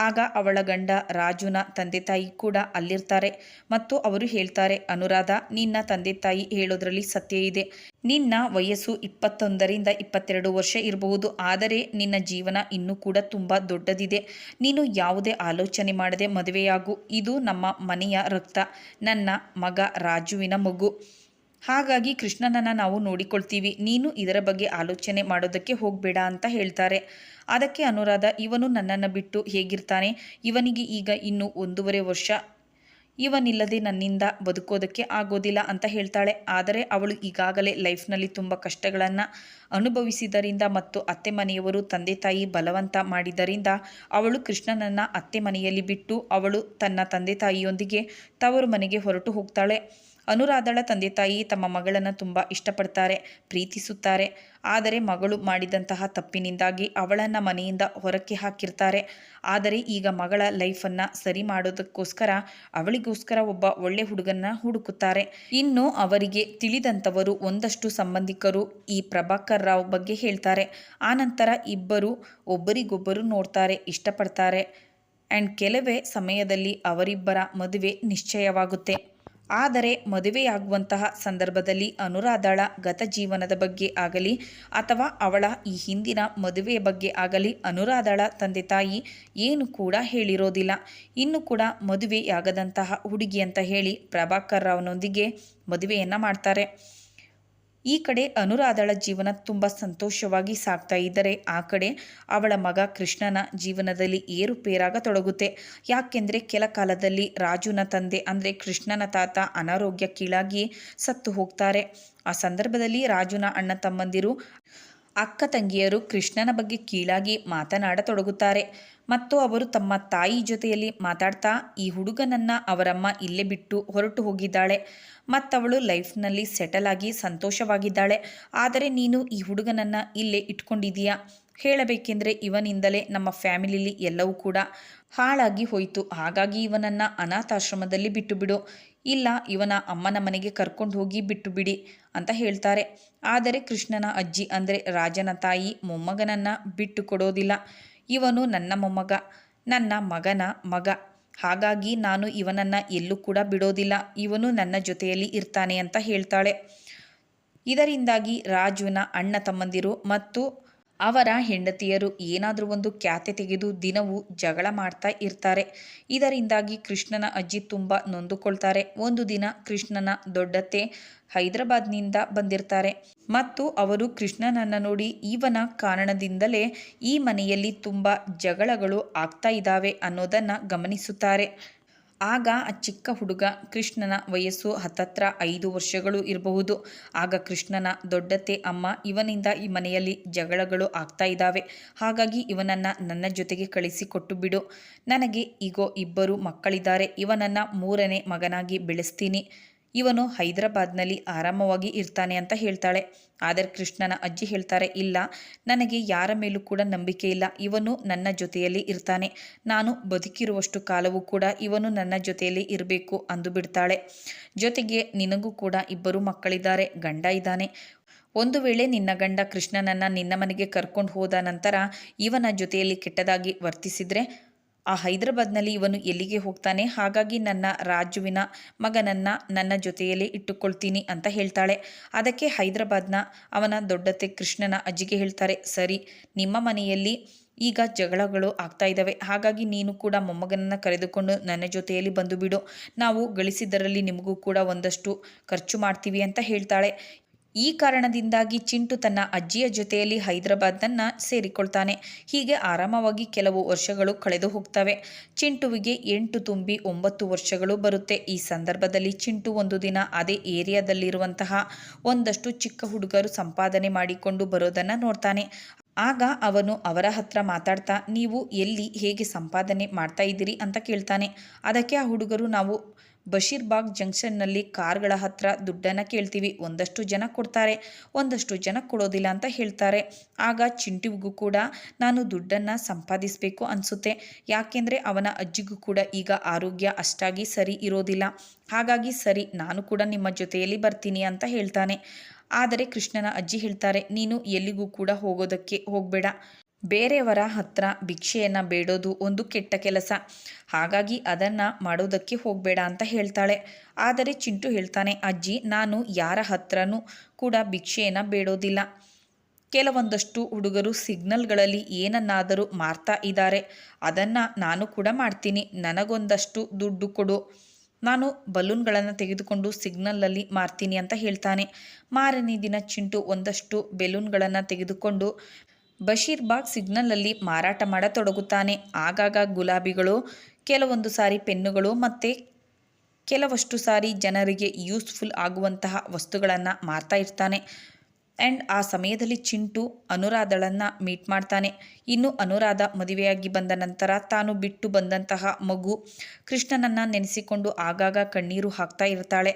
ಆಗ ಅವಳ ಗಂಡ ರಾಜುನ ತಂದೆ ತಾಯಿ ಕೂಡ ಅಲ್ಲಿರ್ತಾರೆ ಮತ್ತು ಅವರು ಹೇಳ್ತಾರೆ, ಅನುರಾಧ, ನಿನ್ನ ತಂದೆ ತಾಯಿ ಹೇಳೋದ್ರಲ್ಲಿ ಸತ್ಯ ಇದೆ. ನಿನ್ನ ವಯಸ್ಸು 21ರಿಂದ 22 ವರ್ಷ ಇರಬಹುದು. ಆದರೆ ನಿನ್ನ ಜೀವನ ಇನ್ನೂ ಕೂಡ ತುಂಬ ದೊಡ್ಡದಿದೆ. ನೀನು ಯಾವುದೇ ಆಲೋಚನೆ ಮಾಡದೆ ಮದುವೆಯಾಗು. ಇದು ನಮ್ಮ ಮನೆಯ ರಕ್ತ, ನನ್ನ ಮಗ ರಾಜುವಿನ ಮಗು. ಹಾಗಾಗಿ ಕೃಷ್ಣನನ್ನು ನಾವು ನೋಡಿಕೊಳ್ತೀವಿ. ನೀನು ಇದರ ಬಗ್ಗೆ ಆಲೋಚನೆ ಮಾಡೋದಕ್ಕೆ ಹೋಗಬೇಡ ಅಂತ ಹೇಳ್ತಾರೆ. ಅದಕ್ಕೆ ಅನುರಾಧ, ಇವನು ನನ್ನನ್ನು ಬಿಟ್ಟು ಹೇಗಿರ್ತಾನೆ? ಇವನಿಗೆ ಈಗ ಇನ್ನೂ 1.5 ವರ್ಷ. ಇವನಿಲ್ಲದೆ ನನ್ನಿಂದ ಬದುಕೋದಕ್ಕೆ ಆಗೋದಿಲ್ಲ ಅಂತ ಹೇಳ್ತಾಳೆ. ಆದರೆ ಅವಳು ಈಗಾಗಲೇ ಲೈಫ್ನಲ್ಲಿ ತುಂಬ ಕಷ್ಟಗಳನ್ನು ಅನುಭವಿಸಿದ್ದರಿಂದ ಮತ್ತು ಅತ್ತೆ ಮನೆಯವರು ತಂದೆ ತಾಯಿ ಬಲವಂತ ಮಾಡಿದ್ದರಿಂದ ಅವಳು ಕೃಷ್ಣನನ್ನು ಅತ್ತೆ ಮನೆಯಲ್ಲಿ ಬಿಟ್ಟು ಅವಳು ತನ್ನ ತಂದೆ ತಾಯಿಯೊಂದಿಗೆ ತವರು ಮನೆಗೆ ಹೊರಟು ಹೋಗ್ತಾಳೆ. ಅನುರಾಧಳ ತಂದೆ ತಾಯಿ ತಮ್ಮ ಮಗಳನ್ನು ತುಂಬ ಇಷ್ಟಪಡ್ತಾರೆ, ಪ್ರೀತಿಸುತ್ತಾರೆ. ಆದರೆ ಮಗಳು ಮಾಡಿದಂತಹ ತಪ್ಪಿನಿಂದಾಗಿ ಅವಳನ್ನು ಮನೆಯಿಂದ ಹೊರಕ್ಕೆ ಹಾಕಿರ್ತಾರೆ. ಆದರೆ ಈಗ ಮಗಳ ಲೈಫನ್ನು ಸರಿ ಮಾಡೋದಕ್ಕೋಸ್ಕರ ಅವಳಿಗೋಸ್ಕರ ಒಬ್ಬ ಒಳ್ಳೆ ಹುಡುಗನ್ನ ಹುಡುಕುತ್ತಾರೆ. ಇನ್ನು ಅವರಿಗೆ ತಿಳಿದಂಥವರು ಒಂದಷ್ಟು ಸಂಬಂಧಿಕರು ಈ ಪ್ರಭಾಕರ್ ರಾವ್ ಬಗ್ಗೆ ಹೇಳ್ತಾರೆ. ಆನಂತರ ಇಬ್ಬರು ಒಬ್ಬರಿಗೊಬ್ಬರು ನೋಡ್ತಾರೆ, ಇಷ್ಟಪಡ್ತಾರೆ. ಆ್ಯಂಡ್ ಕೆಲವೇ ಸಮಯದಲ್ಲಿ ಅವರಿಬ್ಬರ ಮದುವೆ ನಿಶ್ಚಯವಾಗುತ್ತೆ. ಆದರೆ ಮದುವೆಯಾಗುವಂತಹ ಸಂದರ್ಭದಲ್ಲಿ ಅನುರಾಧಾಳ ಗತ ಜೀವನದ ಬಗ್ಗೆ ಆಗಲಿ ಅಥವಾ ಅವಳ ಈ ಹಿಂದಿನ ಮದುವೆಯ ಬಗ್ಗೆ ಆಗಲಿ ಅನುರಾಧಾಳ ತಂದೆ ತಾಯಿ ಏನು ಕೂಡ ಹೇಳಿರೋದಿಲ್ಲ. ಇನ್ನು ಕೂಡ ಮದುವೆಯಾಗದಂತಹ ಹುಡುಗಿ ಅಂತ ಹೇಳಿ ಪ್ರಭಾಕರ್ ರಾವ್ನೊಂದಿಗೆ ಮದುವೆಯನ್ನು ಮಾಡ್ತಾರೆ. ಈ ಕಡೆ ಅನುರಾಧಾಳ ಜೀವನ ತುಂಬ ಸಂತೋಷವಾಗಿ ಸಾಗ್ತಾ ಇದ್ದರೆ ಆ ಕಡೆ ಅವಳ ಮಗ ಕೃಷ್ಣನ ಜೀವನದಲ್ಲಿ ಏರುಪೇರಾಗತೊಡಗುತ್ತೆ. ಯಾಕೆಂದರೆ ಕೆಲ ಕಾಲದಲ್ಲಿ ರಾಜುನ ತಂದೆ ಅಂದರೆ ಕೃಷ್ಣನ ತಾತ ಅನಾರೋಗ್ಯಕ್ಕೀಡಾಗಿ ಸತ್ತು ಹೋಗ್ತಾರೆ. ಆ ಸಂದರ್ಭದಲ್ಲಿ ರಾಜುನ ಅಣ್ಣ ತಮ್ಮಂದಿರು ಅಕ್ಕ ತಂಗಿಯರು ಕೃಷ್ಣನ ಬಗ್ಗೆ ಕೀಳಾಗಿ ಮಾತನಾಡತೊಡಗುತ್ತಾರೆ ಮತ್ತು ಅವರು ತಮ್ಮ ತಾಯಿ ಜೊತೆಯಲ್ಲಿ ಮಾತಾಡ್ತಾ ಈ ಹುಡುಗನನ್ನು ಅವರಮ್ಮ ಇಲ್ಲೇ ಬಿಟ್ಟು ಹೊರಟು ಹೋಗಿದ್ದಾಳೆ ಮತ್ತವಳು ಲೈಫ್ನಲ್ಲಿ ಸೆಟಲ್ ಆಗಿ ಸಂತೋಷವಾಗಿದ್ದಾಳೆ. ಆದರೆ ನೀನು ಈ ಹುಡುಗನನ್ನು ಇಲ್ಲೇ ಇಟ್ಕೊಂಡಿದೀಯಾ. ಹೇಳಬೇಕೆಂದರೆ ಇವನಿಂದಲೇ ನಮ್ಮ ಫ್ಯಾಮಿಲಿಲಿ ಎಲ್ಲವೂ ಕೂಡ ಹಾಳಾಗಿ ಹೋಯಿತು. ಹಾಗಾಗಿ ಇವನನ್ನು ಅನಾಥಾಶ್ರಮದಲ್ಲಿ ಬಿಟ್ಟು ಬಿಡು, ಇಲ್ಲ ಇವನ ಅಮ್ಮನ ಮನೆಗೆ ಕರ್ಕೊಂಡು ಹೋಗಿ ಬಿಟ್ಟು ಬಿಡಿ ಅಂತ ಹೇಳ್ತಾರೆ. ಆದರೆ ಕೃಷ್ಣನ ಅಜ್ಜಿ ಅಂದರೆ ರಾಜನ ತಾಯಿ ಮೊಮ್ಮಗನನ್ನು ಬಿಟ್ಟು ಕೊಡೋದಿಲ್ಲ. ಇವನು ನನ್ನ ಮೊಮ್ಮಗ, ನನ್ನ ಮಗನ ಮಗ. ಹಾಗಾಗಿ ನಾನು ಇವನನ್ನು ಎಲ್ಲೂ ಕೂಡ ಬಿಡೋದಿಲ್ಲ. ಇವನು ನನ್ನ ಜೊತೆಯಲ್ಲಿ ಇರ್ತಾನೆ ಅಂತ ಹೇಳ್ತಾಳೆ. ಇದರಿಂದಾಗಿ ರಾಜುವಿನ ಅಣ್ಣ ತಮ್ಮಂದಿರು ಮತ್ತು ಅವರ ಹೆಂಡತಿಯರು ಏನಾದರೂ ಒಂದು ಖ್ಯಾತೆ ತೆಗೆದು ದಿನವೂ ಜಗಳ ಮಾಡ್ತಾ ಇರ್ತಾರೆ. ಇದರಿಂದಾಗಿ ಕೃಷ್ಣನ ಅಜ್ಜಿ ತುಂಬ ನೊಂದುಕೊಳ್ತಾರೆ. ಒಂದು ದಿನ ಕೃಷ್ಣನ ದೊಡ್ಡತ್ತೆ ಹೈದರಾಬಾದ್ನಿಂದ ಬಂದಿರ್ತಾರೆ ಮತ್ತು ಅವರು ಕೃಷ್ಣನನ್ನು ನೋಡಿ ಇವನ ಕಾರಣದಿಂದಲೇ ಈ ಮನೆಯಲ್ಲಿ ತುಂಬ ಜಗಳಗಳು ಆಗ್ತಾ ಇದ್ದಾವೆ ಅನ್ನೋದನ್ನು ಗಮನಿಸುತ್ತಾರೆ. ಆಗ ಆ ಚಿಕ್ಕ ಹುಡುಗ, ಕೃಷ್ಣನ ವಯಸ್ಸು ಹತ್ತತ್ರ 5 ವರ್ಷಗಳು ಇರಬಹುದು. ಆಗ ಕೃಷ್ಣನ ದೊಡ್ಡತ್ತೆ ಅಮ್ಮ, ಇವನಿಂದ ಈ ಮನೆಯಲ್ಲಿ ಜಗಳಗಳು ಆಗ್ತಾ ಇದ್ದಾವೆ, ಹಾಗಾಗಿ ಇವನನ್ನು ನನ್ನ ಜೊತೆಗೆ ಕಳಿಸಿಕೊಟ್ಟು ಬಿಡು. ನನಗೆ ಈಗೋ 2 ಮಕ್ಕಳಿದ್ದಾರೆ. ಇವನನ್ನು 3ನೇ ಮಗನಾಗಿ ಬೆಳೆಸ್ತೀನಿ. ಇವನು ಹೈದರಾಬಾದ್ನಲ್ಲಿ ಆರಾಮವಾಗಿ ಇರ್ತಾನೆ ಅಂತ ಹೇಳ್ತಾಳೆ. ಆದರೆ ಕೃಷ್ಣನ ಅಜ್ಜಿ ಹೇಳ್ತಾರೆ, ಇಲ್ಲ, ನನಗೆ ಯಾರ ಮೇಲೂ ಕೂಡ ನಂಬಿಕೆ ಇಲ್ಲ. ಇವನು ನನ್ನ ಜೊತೆಯಲ್ಲಿ ಇರ್ತಾನೆ. ನಾನು ಬದುಕಿರುವಷ್ಟು ಕಾಲವೂ ಕೂಡ ಇವನು ನನ್ನ ಜೊತೆಯಲ್ಲಿ ಇರಬೇಕು ಅಂದು ಬಿಡ್ತಾಳೆ. ಜೊತೆಗೆ ನಿನಗೂ ಕೂಡ 2 ಮಕ್ಕಳಿದ್ದಾರೆ, ಗಂಡ ಇದ್ದಾನೆ. ಒಂದು ವೇಳೆ ನಿನ್ನ ಗಂಡ ಕೃಷ್ಣನನ್ನು ನಿನ್ನ ಮನೆಗೆ ಕರ್ಕೊಂಡು ಹೋದ ನಂತರ ಇವನ ಜೊತೆಯಲ್ಲಿ ಕೆಟ್ಟದಾಗಿ ವರ್ತಿಸಿದರೆ ಆ ಹೈದರಾಬಾದ್ನಲ್ಲಿ ಇವನು ಎಲ್ಲಿಗೆ ಹೋಗ್ತಾನೆ. ಹಾಗಾಗಿ ನನ್ನ ರಾಜುವಿನ ಮಗನನ್ನು ನನ್ನ ಜೊತೆಯಲ್ಲಿ ಇಟ್ಟುಕೊಳ್ತೀನಿ ಅಂತ ಹೇಳ್ತಾಳೆ. ಅದಕ್ಕೆ ಹೈದರಾಬಾದ್ನ ಅವನ ದೊಡ್ಡತ್ತೆ ಕೃಷ್ಣನ ಅಜ್ಜಿಗೆ ಹೇಳ್ತಾರೆ, ಸರಿ, ನಿಮ್ಮ ಮನೆಯಲ್ಲಿ ಈಗ ಜಗಳಗಳು ಆಗ್ತಾ ಇದ್ದಾವೆ, ಹಾಗಾಗಿ ನೀನು ಕೂಡ ಮೊಮ್ಮಗನನ್ನು ಕರೆದುಕೊಂಡು ನನ್ನ ಜೊತೆಯಲ್ಲಿ ಬಂದು ಬಿಡು. ನಾವು ಗಳಿಸಿದ್ದರಲ್ಲಿ ನಿಮಗೂ ಕೂಡ ಒಂದಷ್ಟು ಖರ್ಚು ಮಾಡ್ತೀವಿ ಅಂತ ಹೇಳ್ತಾಳೆ. ಈ ಕಾರಣದಿಂದಾಗಿ ಚಿಂಟು ತನ್ನ ಅಜ್ಜಿಯ ಜೊತೆಯಲ್ಲಿ ಹೈದರಾಬಾದನ್ನು ಸೇರಿಕೊಳ್ತಾನೆ. ಹೀಗೆ ಆರಾಮವಾಗಿ ಕೆಲವು ವರ್ಷಗಳು ಕಳೆದು ಹೋಗ್ತವೆ. ಚಿಂಟುವಿಗೆ 8 ತುಂಬಿ 9 ವರ್ಷಗಳು ಬರುತ್ತೆ. ಈ ಸಂದರ್ಭದಲ್ಲಿ ಚಿಂಟು ಒಂದು ದಿನ ಅದೇ ಏರಿಯಾದಲ್ಲಿರುವಂತಹ ಒಂದಷ್ಟು ಚಿಕ್ಕ ಹುಡುಗರು ಸಂಪಾದನೆ ಮಾಡಿಕೊಂಡು ಬರೋದನ್ನು ನೋಡ್ತಾನೆ. ಆಗ ಅವನು ಅವರ ಹತ್ರ ಮಾತಾಡ್ತಾ, ನೀವು ಎಲ್ಲಿ ಹೇಗೆ ಸಂಪಾದನೆ ಮಾಡ್ತಾ ಇದ್ದೀರಿ ಅಂತ ಕೇಳ್ತಾನೆ. ಅದಕ್ಕೆ ಆ ಹುಡುಗರು, ನಾವು ಬಶೀರ್ಬಾಗ್ ಜಂಕ್ಷನ್ನಲ್ಲಿ ಕಾರ್ಗಳ ಹತ್ರ ದುಡ್ಡನ್ನು ಕೇಳ್ತೀವಿ. ಒಂದಷ್ಟು ಜನ ಕೊಡ್ತಾರೆ, ಒಂದಷ್ಟು ಜನ ಕೊಡೋದಿಲ್ಲ ಅಂತ ಹೇಳ್ತಾರೆ. ಆಗ ಚಿಂಟುವಿಗೂ ಕೂಡ ನಾನು ದುಡ್ಡನ್ನು ಸಂಪಾದಿಸಬೇಕು ಅನಿಸುತ್ತೆ. ಯಾಕೆಂದರೆ ಅವನ ಅಜ್ಜಿಗೂ ಕೂಡ ಈಗ ಆರೋಗ್ಯ ಅಷ್ಟಾಗಿ ಸರಿ ಇರೋದಿಲ್ಲ. ಹಾಗಾಗಿ ಸರಿ, ನಾನು ಕೂಡ ನಿಮ್ಮ ಜೊತೆಯಲ್ಲಿ ಬರ್ತೀನಿ ಅಂತ ಹೇಳ್ತಾನೆ. ಆದರೆ ಕೃಷ್ಣನ ಅಜ್ಜಿ ಹೇಳ್ತಾರೆ, ನೀನು ಎಲ್ಲಿಗೂ ಕೂಡ ಹೋಗೋದಕ್ಕೆ ಹೋಗಬೇಡ. ಬೇರೆಯವರ ಹತ್ರ ಭಿಕ್ಷೆಯನ್ನು ಬೇಡೋದು ಒಂದು ಕೆಟ್ಟ ಕೆಲಸ, ಹಾಗಾಗಿ ಅದನ್ನು ಮಾಡೋದಕ್ಕೆ ಹೋಗಬೇಡ ಅಂತ ಹೇಳ್ತಾಳೆ. ಆದರೆ ಚಿಂಟು ಹೇಳ್ತಾನೆ, ಅಜ್ಜಿ, ನಾನು ಯಾರ ಹತ್ರನೂ ಕೂಡ ಭಿಕ್ಷೆಯನ್ನು ಬೇಡೋದಿಲ್ಲ. ಕೆಲವೊಂದಷ್ಟು ಹುಡುಗರು ಸಿಗ್ನಲ್ಗಳಲ್ಲಿ ಏನನ್ನಾದರೂ ಮಾರ್ತಾ ಇದ್ದಾರೆ, ಅದನ್ನು ನಾನು ಕೂಡ ಮಾಡ್ತೀನಿ. ನನಗೊಂದಷ್ಟು ದುಡ್ಡು ಕೊಡು, ನಾನು ಬಲೂನ್ಗಳನ್ನು ತೆಗೆದುಕೊಂಡು ಸಿಗ್ನಲಲ್ಲಿ ಮಾರ್ತೀನಿ ಅಂತ ಹೇಳ್ತಾನೆ. ಮಾರನೇ ದಿನ ಚಿಂಟು ಒಂದಷ್ಟು ಬೆಲೂನ್ಗಳನ್ನು ತೆಗೆದುಕೊಂಡು ಬಶೀರ್ಬಾಗ್ ಸಿಗ್ನಲಲ್ಲಿ ಮಾರಾಟ ಮಾಡತೊಡಗುತ್ತಾನೆ. ಆಗಾಗ ಗುಲಾಬಿಗಳು, ಕೆಲವೊಂದು ಸಾರಿ ಪೆನ್ನುಗಳು ಮತ್ತು ಕೆಲವಷ್ಟು ಸಾರಿ ಜನರಿಗೆ ಯೂಸ್ಫುಲ್ ಆಗುವಂತಹ ವಸ್ತುಗಳನ್ನು ಮಾರ್ತಾ ಇರ್ತಾನೆ. ಆ್ಯಂಡ್ ಆ ಸಮಯದಲ್ಲಿ ಚಿಂಟು ಅನುರಾಧಳನ್ನು ಮೀಟ್ ಮಾಡ್ತಾನೆ. ಇನ್ನು ಅನುರಾಧ ಮದುವೆಯಾಗಿ ಬಂದ ನಂತರ ತಾನು ಬಿಟ್ಟು ಬಂದಂತಹ ಮಗು ಕೃಷ್ಣನನ್ನು ನೆನೆಸಿಕೊಂಡು ಆಗಾಗ ಕಣ್ಣೀರು ಹಾಕ್ತಾ ಇರ್ತಾಳೆ.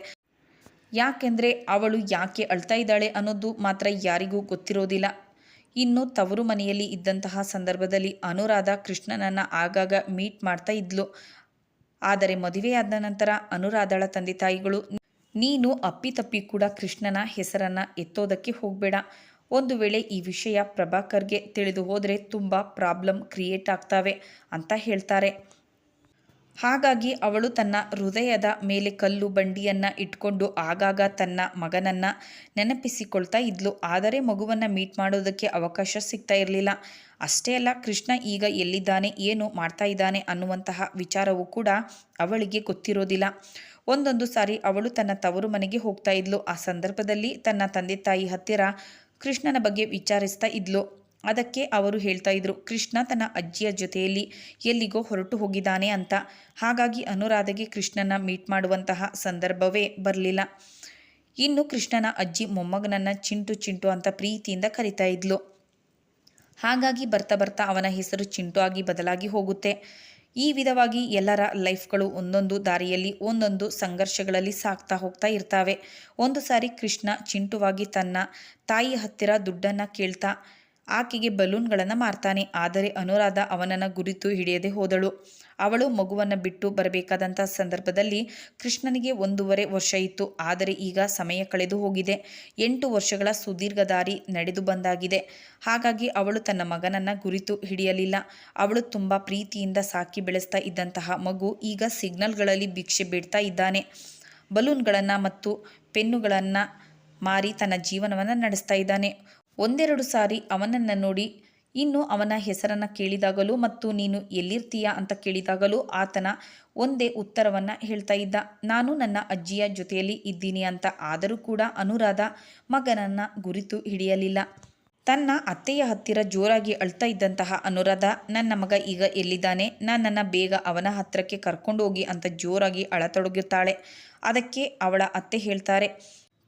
ಯಾಕೆಂದರೆ ಅವಳು ಯಾಕೆ ಅಳ್ತಾ ಇದ್ದಾಳೆ ಅನ್ನೋದು ಮಾತ್ರ ಯಾರಿಗೂ ಗೊತ್ತಿರೋದಿಲ್ಲ. ಇನ್ನು ತವರು ಮನೆಯಲ್ಲಿ ಇದ್ದಂತಹ ಸಂದರ್ಭದಲ್ಲಿ ಅನುರಾಧ ಕೃಷ್ಣನನ್ನು ಆಗಾಗ ಮೀಟ್ ಮಾಡ್ತಾ ಇದ್ಲು. ಆದರೆ ಮದುವೆಯಾದ ನಂತರ ಅನುರಾಧಳ ತಂದೆ ತಾಯಿಗಳು, ನೀನು ಅಪ್ಪಿತಪ್ಪಿ ಕೂಡ ಕೃಷ್ಣನ ಹೆಸರನ್ನು ಎತ್ತೋದಕ್ಕೆ ಹೋಗಬೇಡ. ಒಂದು ವೇಳೆ ಈ ವಿಷಯ ಪ್ರಭಾಕರ್ಗೆ ತಿಳಿದು ಹೋದರೆ ತುಂಬ ಪ್ರಾಬ್ಲಮ್ ಕ್ರಿಯೇಟ್ ಆಗ್ತವೆ ಅಂತ ಹೇಳ್ತಾರೆ. ಹಾಗಾಗಿ ಅವಳು ತನ್ನ ಹೃದಯದ ಮೇಲೆ ಕಲ್ಲು ಬಂಡಿಯನ್ನು ಇಟ್ಕೊಂಡು ಆಗಾಗ ತನ್ನ ಮಗನನ್ನು ನೆನಪಿಸಿಕೊಳ್ತಾ ಇದ್ಲು. ಆದರೆ ಮಗುವನ್ನು ಮೀಟ್ ಮಾಡೋದಕ್ಕೆ ಅವಕಾಶ ಸಿಗ್ತಾ ಇರಲಿಲ್ಲ. ಅಷ್ಟೇ ಅಲ್ಲ, ಕೃಷ್ಣ ಈಗ ಎಲ್ಲಿದ್ದಾನೆ, ಏನು ಮಾಡ್ತಾ ಇದ್ದಾನೆ ಅನ್ನುವಂತಹ ವಿಚಾರವೂ ಕೂಡ ಅವಳಿಗೆ ಗೊತ್ತಿರೋದಿಲ್ಲ. ಒಂದೊಂದು ಸಾರಿ ಅವಳು ತನ್ನ ತವರು ಮನೆಗೆ ಹೋಗ್ತಾ ಇದ್ಲು. ಆ ಸಂದರ್ಭದಲ್ಲಿ ತನ್ನ ತಂದೆ ತಾಯಿ ಹತ್ತಿರ ಕೃಷ್ಣನ ಬಗ್ಗೆ ವಿಚಾರಿಸ್ತಾ ಇದ್ಲು. ಅದಕ್ಕೆ ಅವರು ಹೇಳ್ತಾ ಇದ್ರು, ಕೃಷ್ಣ ತನ್ನ ಅಜ್ಜಿಯ ಜೊತೆಯಲ್ಲಿ ಎಲ್ಲಿಗೋ ಹೊರಟು ಹೋಗಿದ್ದಾನೆ ಅಂತ. ಹಾಗಾಗಿ ಅನುರಾಧೆಗೆ ಕೃಷ್ಣನ ಮೀಟ್ ಮಾಡುವಂತಹ ಸಂದರ್ಭವೇ ಬರಲಿಲ್ಲ. ಇನ್ನು ಕೃಷ್ಣನ ಅಜ್ಜಿ ಮೊಮ್ಮಗನನ್ನು ಚಿಂಟು ಚಿಂಟು ಅಂತ ಪ್ರೀತಿಯಿಂದ ಕರಿತಾ ಇದ್ಲು. ಹಾಗಾಗಿ ಬರ್ತಾ ಬರ್ತಾ ಅವನ ಹೆಸರು ಚಿಂಟು ಆಗಿ ಬದಲಾಗಿ ಹೋಗುತ್ತೆ. ಈ ವಿಧವಾಗಿ ಎಲ್ಲರ ಲೈಫ್ಗಳು ಒಂದೊಂದು ದಾರಿಯಲ್ಲಿ ಒಂದೊಂದು ಸಂಘರ್ಷಗಳಲ್ಲಿ ಸಾಗ್ತಾ ಹೋಗ್ತಾ ಇರ್ತವೆ. ಒಂದು ಸಾರಿ ಕೃಷ್ಣ ಚಿಂಟುವಾಗಿ ತನ್ನ ತಾಯಿ ಹತ್ತಿರ ದುಡ್ಡನ್ನು ಕೇಳ್ತಾ ಆಕೆಗೆ ಬಲೂನ್ಗಳನ್ನು ಮಾರ್ತಾನೆ. ಆದರೆ ಅನುರಾಧ ಅವನನ್ನು ಗುರಿತು ಹಿಡಿಯದೆ ಹೋದಳು. ಅವಳು ಮಗುವನ್ನು ಬಿಟ್ಟು ಬರಬೇಕಾದಂಥ ಸಂದರ್ಭದಲ್ಲಿ ಕೃಷ್ಣನಿಗೆ 1.5 ವರ್ಷ ಇತ್ತು. ಆದರೆ ಈಗ ಸಮಯ ಕಳೆದು ಹೋಗಿದೆ. 8 ವರ್ಷಗಳ ಸುದೀರ್ಘ ದಾರಿ ನಡೆದು ಬಂದಾಗಿದೆ. ಹಾಗಾಗಿ ಅವಳು ತನ್ನ ಮಗನನ್ನು ಗುರಿತು ಹಿಡಿಯಲಿಲ್ಲ. ಅವಳು ತುಂಬ ಪ್ರೀತಿಯಿಂದ ಸಾಕಿ ಬೆಳೆಸ್ತಾ ಇದ್ದಂತಹ ಮಗು ಈಗ ಸಿಗ್ನಲ್ಗಳಲ್ಲಿ ಭಿಕ್ಷೆ ಬೇಡ್ತಾ ಇದ್ದಾನೆ. ಬಲೂನ್ಗಳನ್ನು ಮತ್ತು ಪೆನ್ನುಗಳನ್ನು ಮಾರಿ ತನ್ನ ಜೀವನವನ್ನು ನಡೆಸ್ತಾ ಇದ್ದಾನೆ. ಒಂದೆರಡು ಸಾರಿ ಅವನನ್ನು ನೋಡಿ ಇನ್ನು ಅವನ ಹೆಸರನ್ನು ಕೇಳಿದಾಗಲೂ ಮತ್ತು ನೀನು ಎಲ್ಲಿರ್ತೀಯ ಅಂತ ಕೇಳಿದಾಗಲೂ ಆತನ ಒಂದೇ ಉತ್ತರವನ್ನು ಹೇಳ್ತಾ ಇದ್ದ, ನಾನು ನನ್ನ ಅಜ್ಜಿಯ ಜೊತೆಯಲ್ಲಿ ಇದ್ದೀನಿ ಅಂತ. ಆದರೂ ಕೂಡ ಅನುರಾಧ ಮಗನನ್ನು ಗುರಿತು ಹಿಡಿಯಲಿಲ್ಲ. ತನ್ನ ಅತ್ತೆಯ ಹತ್ತಿರ ಜೋರಾಗಿ ಅಳ್ತಾ ಇದ್ದಂತಹ ಅನುರಾಧ, ನನ್ನ ಮಗ ಈಗ ಎಲ್ಲಿದ್ದಾನೆ, ನನ್ನನ್ನು ಬೇಗ ಅವನ ಹತ್ತಿರಕ್ಕೆ ಕರ್ಕೊಂಡು ಹೋಗಿ ಅಂತ ಜೋರಾಗಿ ಅಳತೊಡಗುತ್ತಾಳೆ. ಅದಕ್ಕೆ ಅವಳ ಅತ್ತೆ ಹೇಳ್ತಾರೆ,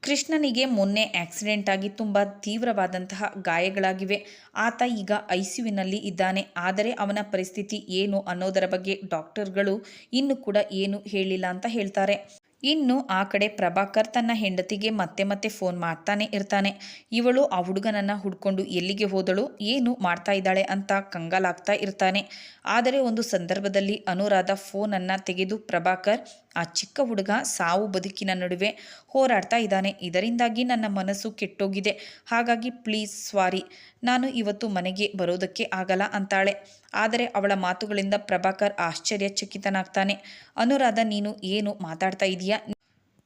ಕೃಷ್ಣನಿಗೆ ಮೊನ್ನೆ ಆಕ್ಸಿಡೆಂಟ್ ಆಗಿ ತುಂಬ ತೀವ್ರವಾದಂತಹ ಗಾಯಗಳಾಗಿವೆ. ಆತ ಈಗ ಐಸಿಯುವಿನಲ್ಲಿ ಇದ್ದಾನೆ. ಆದರೆ ಅವನ ಪರಿಸ್ಥಿತಿ ಏನು ಅನ್ನೋದರ ಬಗ್ಗೆ ಡಾಕ್ಟರ್ಗಳು ಇನ್ನೂ ಕೂಡ ಏನು ಹೇಳಿಲ್ಲ ಅಂತ ಹೇಳ್ತಾರೆ. ಇನ್ನು ಆ ಕಡೆ ಪ್ರಭಾಕರ್ ತನ್ನ ಹೆಂಡತಿಗೆ ಮತ್ತೆ ಮತ್ತೆ ಫೋನ್ ಮಾಡ್ತಾನೆ ಇರ್ತಾನೆ. ಇವಳು ಆ ಹುಡುಗನನ್ನು ಹುಡ್ಕೊಂಡು ಎಲ್ಲಿಗೆ ಹೋದಳು, ಏನು ಮಾಡ್ತಾ ಇದ್ದಾಳೆ ಅಂತ ಕಂಗಾಲಾಗ್ತಾ ಇರ್ತಾನೆ. ಆದರೆ ಒಂದು ಸಂದರ್ಭದಲ್ಲಿ ಅನುರಾಧ ಫೋನನ್ನು ತೆಗೆದು ಪ್ರಭಾಕರ್, ಆ ಚಿಕ್ಕ ಹುಡುಗ ಸಾವು ಬದುಕಿನ ನಡುವೆ ಹೋರಾಡ್ತಾ ಇದ್ದಾನೆ. ಇದರಿಂದಾಗಿ ನನ್ನ ಮನಸ್ಸು ಕೆಟ್ಟೋಗಿದೆ. ಹಾಗಾಗಿ ಪ್ಲೀಸ್ ಸಾರಿ, ನಾನು ಇವತ್ತು ಮನೆಗೆ ಬರೋದಕ್ಕೆ ಆಗಲ್ಲ ಅಂತಾಳೆ. ಆದರೆ ಅವಳ ಮಾತುಗಳಿಂದ ಪ್ರಭಾಕರ್ ಆಶ್ಚರ್ಯಚಕಿತನಾಗ್ತಾನೆ. ಅನುರಾಧ, ನೀನು ಏನು ಮಾತಾಡ್ತಾ ಇದೀಯಾ,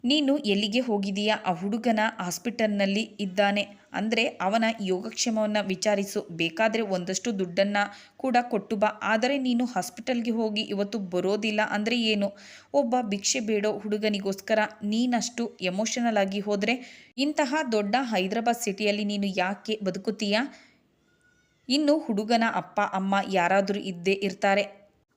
ನೀನು ಎಲ್ಲಿಗೆ ಹೋಗಿದೀಯಾ, ಆ ಹುಡುಗನ ಹಾಸ್ಪಿಟಲ್ನಲ್ಲಿ ಇದ್ದಾನೆ ಅಂದರೆ ಅವನ ಯೋಗಕ್ಷೇಮವನ್ನು ವಿಚಾರಿಸು, ಬೇಕಾದರೆ ಒಂದಷ್ಟು ದುಡ್ಡನ್ನು ಕೂಡ ಕೊಟ್ಟು ಬಾ. ಆದರೆ ನೀನು ಹಾಸ್ಪಿಟಲ್ಗೆ ಹೋಗಿ ಇವತ್ತು ಬರೋದಿಲ್ಲ ಅಂದರೆ ಏನು? ಒಬ್ಬ ಭಿಕ್ಷೆ ಬೇಡೋ ಹುಡುಗನಿಗೋಸ್ಕರ ನೀನಷ್ಟು ಎಮೋಷನಲ್ ಆಗಿ ಹೋದರೆ ಇಂತಹ ದೊಡ್ಡ ಹೈದರಾಬಾದ್ ಸಿಟಿಯಲ್ಲಿ ನೀನು ಯಾಕೆ ಬದುಕುತ್ತೀಯಾ? ಇನ್ನು ಹುಡುಗನ ಅಪ್ಪ ಅಮ್ಮ ಯಾರಾದರೂ ಇದ್ದೇ ಇರ್ತಾರೆ,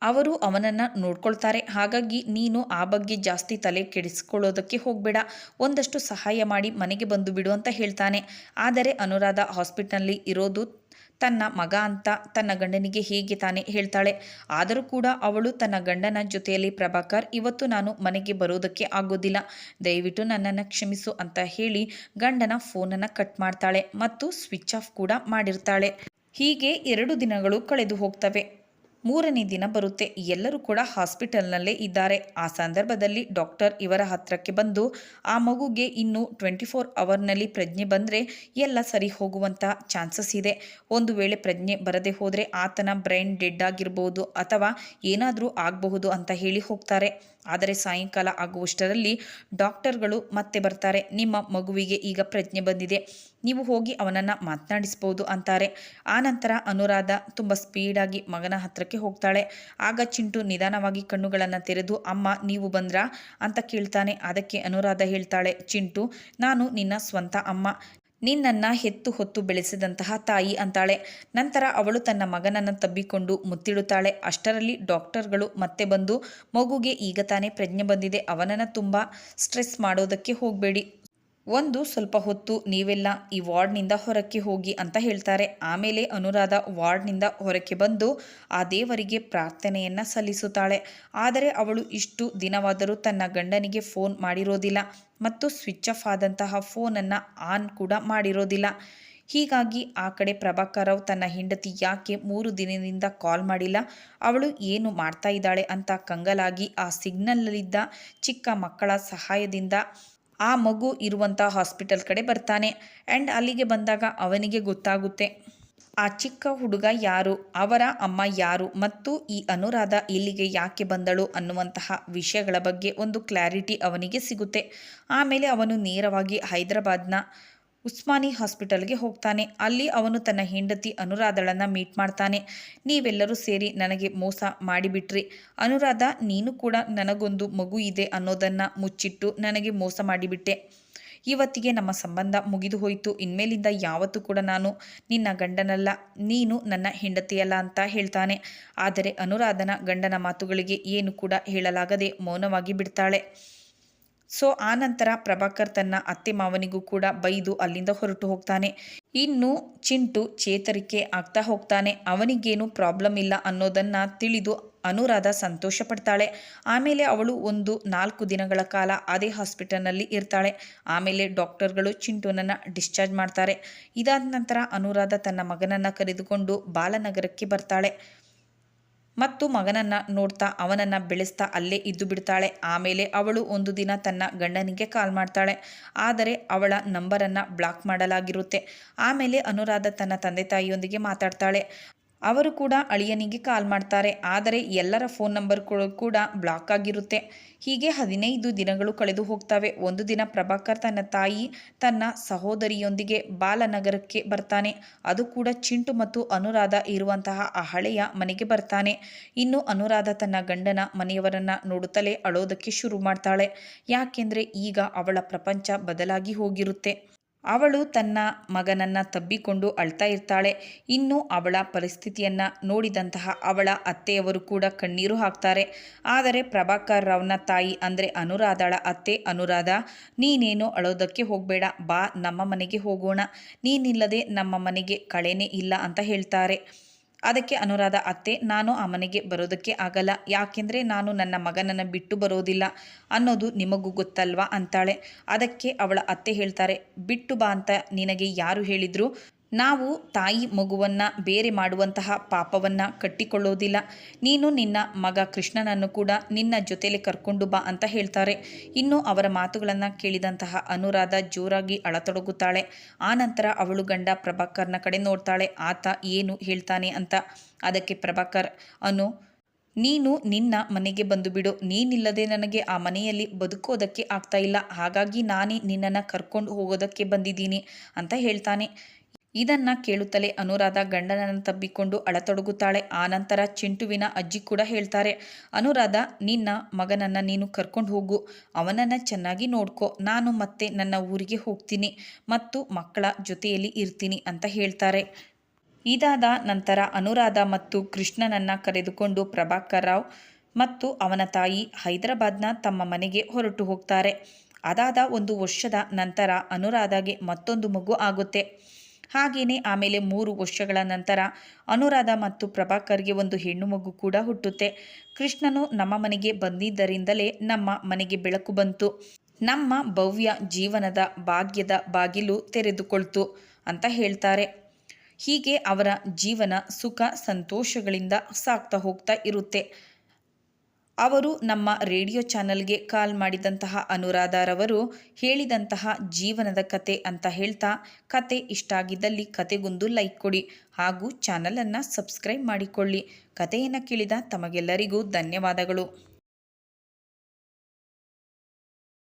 ಅವರು ಅವನನ್ನು ನೋಡ್ಕೊಳ್ತಾರೆ. ಹಾಗಾಗಿ ನೀನು ಆ ಬಗ್ಗೆ ಜಾಸ್ತಿ ತಲೆ ಕೆಡಿಸ್ಕೊಳ್ಳೋದಕ್ಕೆ ಹೋಗಬೇಡ, ಒಂದಷ್ಟು ಸಹಾಯ ಮಾಡಿ ಮನೆಗೆ ಬಂದು ಬಿಡು ಅಂತ ಹೇಳ್ತಾನೆ. ಆದರೆ ಅನುರಾಧ ಹಾಸ್ಪಿಟಲ್ನಲ್ಲಿ ಇರೋದು ತನ್ನ ಮಗ ಅಂತ ತನ್ನ ಗಂಡನಿಗೆ ಹೇಗೆ ತಾನೇ ಹೇಳ್ತಾಳೆ. ಆದರೂ ಕೂಡ ಅವಳು ತನ್ನ ಗಂಡನ ಜೊತೆಯಲ್ಲಿ, ಪ್ರಭಾಕರ್ ಇವತ್ತು ನಾನು ಮನೆಗೆ ಬರೋದಕ್ಕೆ ಆಗೋದಿಲ್ಲ, ದಯವಿಟ್ಟು ನನ್ನನ್ನು ಕ್ಷಮಿಸು ಅಂತ ಹೇಳಿ ಗಂಡನ ಫೋನನ್ನು ಕಟ್ ಮಾಡ್ತಾಳೆ ಮತ್ತು ಸ್ವಿಚ್ ಆಫ್ ಕೂಡ ಮಾಡಿರ್ತಾಳೆ. ಹೀಗೆ 2 ದಿನಗಳು ಕಳೆದು ಹೋಗ್ತವೆ. 3ನೇ ದಿನ ಬರುತ್ತೆ. ಎಲ್ಲರೂ ಕೂಡ ಹಾಸ್ಪಿಟಲ್ನಲ್ಲೇ ಇದ್ದಾರೆ. ಆ ಸಂದರ್ಭದಲ್ಲಿ ಡಾಕ್ಟರ್ ಇವರ ಹತ್ತಿರಕ್ಕೆ ಬಂದು, ಆ ಮಗುಗೆ ಇನ್ನು 24 ಅವರ್ನಲ್ಲಿ ಪ್ರಜ್ಞೆ ಬಂದರೆ ಎಲ್ಲ ಸರಿ ಹೋಗುವಂಥ ಚಾನ್ಸಸ್ ಇದೆ. ಒಂದು ವೇಳೆ ಪ್ರಜ್ಞೆ ಬರದೆ ಹೋದರೆ ಆತನ ಬ್ರೈನ್ ಡೆಡ್ ಆಗಿರ್ಬೋದು ಅಥವಾ ಏನಾದರೂ ಆಗಬಹುದು ಅಂತ ಹೇಳಿ ಹೋಗ್ತಾರೆ. ಆದರೆ ಸಾಯಂಕಾಲ ಆಗುವಷ್ಟರಲ್ಲಿ ಡಾಕ್ಟರ್ಗಳು ಮತ್ತೆ ಬರ್ತಾರೆ. ನಿಮ್ಮ ಮಗುವಿಗೆ ಈಗ ಪ್ರಜ್ಞೆ ಬಂದಿದೆ, ನೀವು ಹೋಗಿ ಅವನನ್ನು ಮಾತನಾಡಿಸ್ಬೋದು ಅಂತಾರೆ. ಆನಂತರ ಅನುರಾಧ ತುಂಬ ಸ್ಪೀಡಾಗಿ ಮಗನ ಹತ್ತಿರಕ್ಕೆ ಹೋಗ್ತಾಳೆ. ಆಗ ಚಿಂಟು ನಿಧಾನವಾಗಿ ಕಣ್ಣುಗಳನ್ನು ತೆರೆದು, ಅಮ್ಮ ನೀವು ಬಂದ್ರಾ ಅಂತ ಕೇಳ್ತಾನೆ. ಅದಕ್ಕೆ ಅನುರಾಧ ಹೇಳ್ತಾಳೆ, ಚಿಂಟು, ನಾನು ನಿನ್ನ ಸ್ವಂತ ಅಮ್ಮ, ನಿನ್ನನ್ನು ಹೆತ್ತು ಹೊತ್ತು ಬೆಳೆಸಿದಂತಹ ತಾಯಿ ಅಂತಾಳೆ. ನಂತರ ಅವಳು ತನ್ನ ಮಗನನ್ನು ತಬ್ಬಿಕೊಂಡು ಮುತ್ತಿಡುತ್ತಾಳೆ. ಅಷ್ಟರಲ್ಲಿ ಡಾಕ್ಟರ್ಗಳು ಮತ್ತೆ ಬಂದು, ಮಗುಗೆ ಈಗ ತಾನೇ ಪ್ರಜ್ಞೆ ಬಂದಿದೆ, ಅವನನ್ನು ತುಂಬ ಸ್ಟ್ರೆಸ್ ಮಾಡೋದಕ್ಕೆ ಹೋಗಬೇಡಿ, ಒಂದು ಸ್ವಲ್ಪ ಹೊತ್ತು ನೀವೆಲ್ಲ ಈ ವಾರ್ಡ್ನಿಂದ ಹೊರಕ್ಕೆ ಹೋಗಿ ಅಂತ ಹೇಳ್ತಾರೆ. ಆಮೇಲೆ ಅನುರಾಧ ವಾರ್ಡ್ನಿಂದ ಹೊರಕ್ಕೆ ಬಂದು ಆ ದೇವರಿಗೆ ಪ್ರಾರ್ಥನೆಯನ್ನು ಸಲ್ಲಿಸುತ್ತಾಳೆ. ಆದರೆ ಅವಳು ಇಷ್ಟು ದಿನವಾದರೂ ತನ್ನ ಗಂಡನಿಗೆ ಫೋನ್ ಮಾಡಿರೋದಿಲ್ಲ ಮತ್ತು ಸ್ವಿಚ್ ಆಫ್ ಆದಂತಹ ಫೋನನ್ನು ಆನ್ ಕೂಡ ಮಾಡಿರೋದಿಲ್ಲ. ಹೀಗಾಗಿ ಆ ಕಡೆ ಪ್ರಭಾಕರವ್ ತನ್ನ ಹೆಂಡತಿ ಯಾಕೆ 3 ದಿನದಿಂದ ಕಾಲ್ ಮಾಡಿಲ್ಲ, ಅವಳು ಏನು ಮಾಡ್ತಾ ಇದ್ದಾಳೆ ಅಂತ ಕಂಗಲಾಗಿ ಆ ಸಿಗ್ನಲ್ನಲ್ಲಿದ್ದ ಚಿಕ್ಕ ಮಕ್ಕಳ ಸಹಾಯದಿಂದ ಆ ಮಗು ಇರುವಂಥ ಹಾಸ್ಪಿಟಲ್ ಕಡೆ ಬರ್ತಾನೆ. ಆ್ಯಂಡ್ ಅಲ್ಲಿಗೆ ಬಂದಾಗ ಅವನಿಗೆ ಗೊತ್ತಾಗುತ್ತೆ ಆ ಚಿಕ್ಕ ಹುಡುಗ ಯಾರು, ಅವರ ಅಮ್ಮ ಯಾರು ಮತ್ತು ಈ ಅನುರಾಧ ಇಲ್ಲಿಗೆ ಯಾಕೆ ಬಂದಳು ಅನ್ನುವಂತಹ ವಿಷಯಗಳ ಬಗ್ಗೆ ಒಂದು ಕ್ಲಾರಿಟಿ ಅವನಿಗೆ ಸಿಗುತ್ತೆ. ಆಮೇಲೆ ಅವನು ನೇರವಾಗಿ ಹೈದರಾಬಾದ್ನ ಉಸ್ಮಾನಿ ಹಾಸ್ಪಿಟಲ್ಗೆ ಹೋಗ್ತಾನೆ. ಅಲ್ಲಿ ಅವನು ತನ್ನ ಹೆಂಡತಿ ಅನುರಾಧಳನ್ನು ಮೀಟ್ ಮಾಡ್ತಾನೆ. ನೀವೆಲ್ಲರೂ ಸೇರಿ ನನಗೆ ಮೋಸ ಮಾಡಿಬಿಟ್ರಿ ಅನುರಾಧ, ನೀನು ಕೂಡ ನನಗೊಂದು ಮಗು ಇದೆ ಅನ್ನೋದನ್ನು ಮುಚ್ಚಿಟ್ಟು ನನಗೆ ಮೋಸ ಮಾಡಿಬಿಟ್ಟೆ. ಇವತ್ತಿಗೆ ನಮ್ಮ ಸಂಬಂಧ ಮುಗಿದು ಹೋಯಿತು. ಇನ್ಮೇಲಿಂದ ಯಾವತ್ತೂ ಕೂಡ ನಾನು ನಿನ್ನ ಗಂಡನಲ್ಲ, ನೀನು ನನ್ನ ಹೆಂಡತಿಯಲ್ಲ ಅಂತ ಹೇಳ್ತಾನೆ. ಆದರೆ ಅನುರಾಧನ ಗಂಡನ ಮಾತುಗಳಿಗೆ ಏನು ಕೂಡ ಹೇಳಲಾಗದೆ ಮೌನವಾಗಿ ಬಿಡ್ತಾಳೆ. ಸೊ ಆ ನಂತರ ಪ್ರಭಾಕರ್ ತನ್ನ ಅತ್ತೆ ಮಾವನಿಗೂ ಕೂಡ ಬೈದು ಅಲ್ಲಿಂದ ಹೊರಟು ಹೋಗ್ತಾನೆ. ಇನ್ನು ಚಿಂಟು ಚೇತರಿಕೆ ಆಗ್ತಾ ಹೋಗ್ತಾನೆ. ಅವನಿಗೇನು ಪ್ರಾಬ್ಲಮ್ ಇಲ್ಲ ಅನ್ನೋದನ್ನು ತಿಳಿದು ಅನುರಾಧ ಸಂತೋಷ ಪಡ್ತಾಳೆ. ಆಮೇಲೆ ಅವಳು ಒಂದು 4 ದಿನಗಳ ಕಾಲ ಅದೇ ಹಾಸ್ಪಿಟಲ್ನಲ್ಲಿ ಇರ್ತಾಳೆ. ಆಮೇಲೆ ಡಾಕ್ಟರ್ಗಳು ಚಿಂಟುನನ್ನು ಡಿಸ್ಚಾರ್ಜ್ ಮಾಡ್ತಾರೆ. ಇದಾದ ನಂತರ ಅನುರಾಧ ತನ್ನ ಮಗನನ್ನು ಕರೆದುಕೊಂಡು ಬಾಲನಗರಕ್ಕೆ ಬರ್ತಾಳೆ ಮತ್ತು ಮಗನನ್ನು ನೋಡ್ತಾ ಅವನನ್ನು ಬೆಳೆಸ್ತಾ ಅಲ್ಲೇ ಇದ್ದು ಬಿಡ್ತಾಳೆ. ಆಮೇಲೆ ಅವಳು ಒಂದು ದಿನ ತನ್ನ ಗಂಡನಿಗೆ ಕಾಲ್ ಮಾಡ್ತಾಳೆ. ಆದರೆ ಅವಳ ನಂಬರನ್ನು ಬ್ಲಾಕ್ ಮಾಡಲಾಗಿರುತ್ತೆ. ಆಮೇಲೆ ಅನುರಾಧ ತನ್ನ ತಂದೆ ತಾಯಿಯೊಂದಿಗೆ ಮಾತಾಡ್ತಾಳೆ. ಅವರು ಕೂಡ ಅಳಿಯನಿಗೆ ಕಾಲ್ ಮಾಡ್ತಾರೆ. ಆದರೆ ಎಲ್ಲರ ಫೋನ್ ನಂಬರ್ಗಳು ಕೂಡ ಬ್ಲಾಕ್ ಆಗಿರುತ್ತೆ. ಹೀಗೆ 15 ದಿನಗಳು ಕಳೆದು ಹೋಗ್ತವೆ. ಒಂದು ದಿನ ಪ್ರಭಾಕರ್ ತನ್ನ ತಾಯಿ ತನ್ನ ಸಹೋದರಿಯೊಂದಿಗೆ ಬಾಲನಗರಕ್ಕೆ ಬರ್ತಾನೆ. ಅದು ಕೂಡ ಚಿಂಟು ಮತ್ತು ಅನುರಾಧ ಇರುವಂತಹ ಆ ಹಳೆಯ ಮನೆಗೆ ಬರ್ತಾನೆ. ಇನ್ನು ಅನುರಾಧ ತನ್ನ ಗಂಡನ ಮನೆಯವರನ್ನು ನೋಡುತ್ತಲೇ ಅಳೋದಕ್ಕೆ ಶುರು ಮಾಡ್ತಾಳೆ. ಯಾಕೆಂದರೆ ಈಗ ಅವಳ ಪ್ರಪಂಚ ಬದಲಾಗಿ ಹೋಗಿರುತ್ತೆ. ಅವಳು ತನ್ನ ಮಗನನ್ನು ತಬ್ಬಿಕೊಂಡು ಅಳ್ತಾ ಇರ್ತಾಳೆ. ಇನ್ನು ಅವಳ ಪರಿಸ್ಥಿತಿಯನ್ನು ನೋಡಿದಂತಹ ಅವಳ ಅತ್ತೆಯವರು ಕೂಡ ಕಣ್ಣೀರು ಹಾಕ್ತಾರೆ. ಆದರೆ ಪ್ರಭಾಕರ್ ರಾವ್ನ ತಾಯಿ ಅಂದರೆ ಅನುರಾಧಳ ಅತ್ತೆ ಅನುರಾಧ, ನೀನೇನು ಅಳೋದಕ್ಕೆ ಹೋಗಬೇಡ, ಬಾ ನಮ್ಮ ಮನೆಗೆ ಹೋಗೋಣ, ನೀನಿಲ್ಲದೆ ನಮ್ಮ ಮನೆಗೆ ಕಳೆನೇ ಇಲ್ಲ ಅಂತ ಹೇಳ್ತಾರೆ. ಅದಕ್ಕೆ ಅನುರಾಧ ಅತ್ತೆ, ನಾನು ಆ ಮನೆಗೆ ಬರೋದಕ್ಕೆ ಆಗಲ್ಲ, ಯಾಕೆಂದರೆ ನಾನು ನನ್ನ ಮಗನನ್ನು ಬಿಟ್ಟು ಬರೋದಿಲ್ಲ ಅನ್ನೋದು ನಿಮಗೂ ಗೊತ್ತಲ್ವಾ ಅಂತಾಳೆ. ಅದಕ್ಕೆ ಅವಳ ಅತ್ತೆ ಹೇಳ್ತಾರೆ, ಬಿಟ್ಟು ಬಾ ಅಂತ ನಿನಗೆ ಯಾರು ಹೇಳಿದ್ರು? ನಾವು ತಾಯಿ ಮಗುವನ್ನು ಬೇರೆ ಮಾಡುವಂತಹ ಪಾಪವನ್ನು ಕಟ್ಟಿಕೊಳ್ಳೋದಿಲ್ಲ. ನೀನು ನಿನ್ನ ಮಗ ಕೃಷ್ಣನನ್ನು ಕೂಡ ನಿನ್ನ ಜೊತೆಯಲ್ಲಿ ಕರ್ಕೊಂಡು ಬಾ ಅಂತ ಹೇಳ್ತಾರೆ. ಇನ್ನು ಅವರ ಮಾತುಗಳನ್ನು ಕೇಳಿದಂತಹ ಅನುರಾಧ ಜೋರಾಗಿ ಅಳತೊಡಗುತ್ತಾಳೆ. ಆನಂತರ ಅವಳು ಗಂಡ ಪ್ರಭಾಕರ್ನ ಕಡೆ ನೋಡ್ತಾಳೆ. ಆತ ಏನು ಹೇಳ್ತಾನೆ ಅಂತ. ಅದಕ್ಕೆ ಪ್ರಭಾಕರ್, ನೀನು ನಿನ್ನ ಮನೆಗೆ ಬಂದು ಬಿಡು, ನೀನಿಲ್ಲದೆ ನನಗೆ ಆ ಮನೆಯಲ್ಲಿ ಬದುಕೋದಕ್ಕೆ ಆಗ್ತಾ ಇಲ್ಲ, ಹಾಗಾಗಿ ನಾನೇ ನಿನ್ನನ್ನು ಕರ್ಕೊಂಡು ಹೋಗೋದಕ್ಕೆ ಬಂದಿದ್ದೀನಿ ಅಂತ ಹೇಳ್ತಾನೆ. ಇದನ್ನು ಕೇಳುತ್ತಲೇ ಅನುರಾಧ ಗಂಡನನ್ನು ತಬ್ಬಿಕೊಂಡು ಅಳತೊಡಗುತ್ತಾಳೆ. ಆನಂತರ ಚಿಂಟುವಿನ ಅಜ್ಜಿ ಕೂಡ ಹೇಳ್ತಾರೆ, ಅನುರಾಧ, ನಿನ್ನ ಮಗನನ್ನು ನೀನು ಕರ್ಕೊಂಡು ಹೋಗು, ಅವನನ್ನು ಚೆನ್ನಾಗಿ ನೋಡ್ಕೊ, ನಾನು ಮತ್ತೆ ನನ್ನ ಊರಿಗೆ ಹೋಗ್ತೀನಿ ಮತ್ತು ಮಕ್ಕಳ ಜೊತೆಯಲ್ಲಿ ಇರ್ತೀನಿ ಅಂತ ಹೇಳ್ತಾರೆ. ಇದಾದ ನಂತರ ಅನುರಾಧ ಮತ್ತು ಕೃಷ್ಣನನ್ನು ಕರೆದುಕೊಂಡು ಪ್ರಭಾಕರ್ ರಾವ್ ಮತ್ತು ಅವನ ತಾಯಿ ಹೈದರಾಬಾದ್ನ ತಮ್ಮ ಮನೆಗೆ ಹೊರಟು ಹೋಗ್ತಾರೆ. ಅದಾದ 1 ವರ್ಷದ ನಂತರ ಅನುರಾಧಗೆ ಮತ್ತೊಂದು ಮಗು ಆಗುತ್ತೆ. ಹಾಗೆಯೇ ಆಮೇಲೆ 3 ವರ್ಷಗಳ ನಂತರ ಅನುರಾಧ ಮತ್ತು ಪ್ರಭಾಕರ್ಗೆ ಒಂದು ಹೆಣ್ಣು ಮಗು ಕೂಡ ಹುಟ್ಟುತ್ತೆ. ಕೃಷ್ಣನು ನಮ್ಮ ಮನೆಗೆ ಬಂದಿದ್ದರಿಂದಲೇ ನಮ್ಮ ಮನೆಗೆ ಬೆಳಕು ಬಂತು, ನಮ್ಮ ಭವ್ಯ ಜೀವನದ ಭಾಗ್ಯದ ಬಾಗಿಲು ತೆರೆದುಕೊಳ್ತು ಅಂತ ಹೇಳ್ತಾರೆ. ಹೀಗೆ ಅವರ ಜೀವನ ಸುಖ ಸಂತೋಷಗಳಿಂದ ಸಾಗ್ತಾ ಹೋಗ್ತಾ ಇರುತ್ತೆ. ಅವರು ನಮ್ಮ ರೇಡಿಯೋ ಚಾನಲ್ಗೆ ಕಾಲ್ ಮಾಡಿದಂತಹ ಅನುರಾಧರವರು ಹೇಳಿದಂತಹ ಜೀವನದ ಕತೆ ಅಂತ ಹೇಳ್ತಾ, ಕತೆ ಇಷ್ಟ ಆಗಿದ್ದಲ್ಲಿ ಕತೆಗೊಂದು ಲೈಕ್ ಕೊಡಿ ಹಾಗೂ ಚಾನಲನ್ನು ಸಬ್ಸ್ಕ್ರೈಬ್ ಮಾಡಿಕೊಳ್ಳಿ. ಕತೆಯನ್ನು ಕೇಳಿದ ತಮಗೆಲ್ಲರಿಗೂ ಧನ್ಯವಾದಗಳು.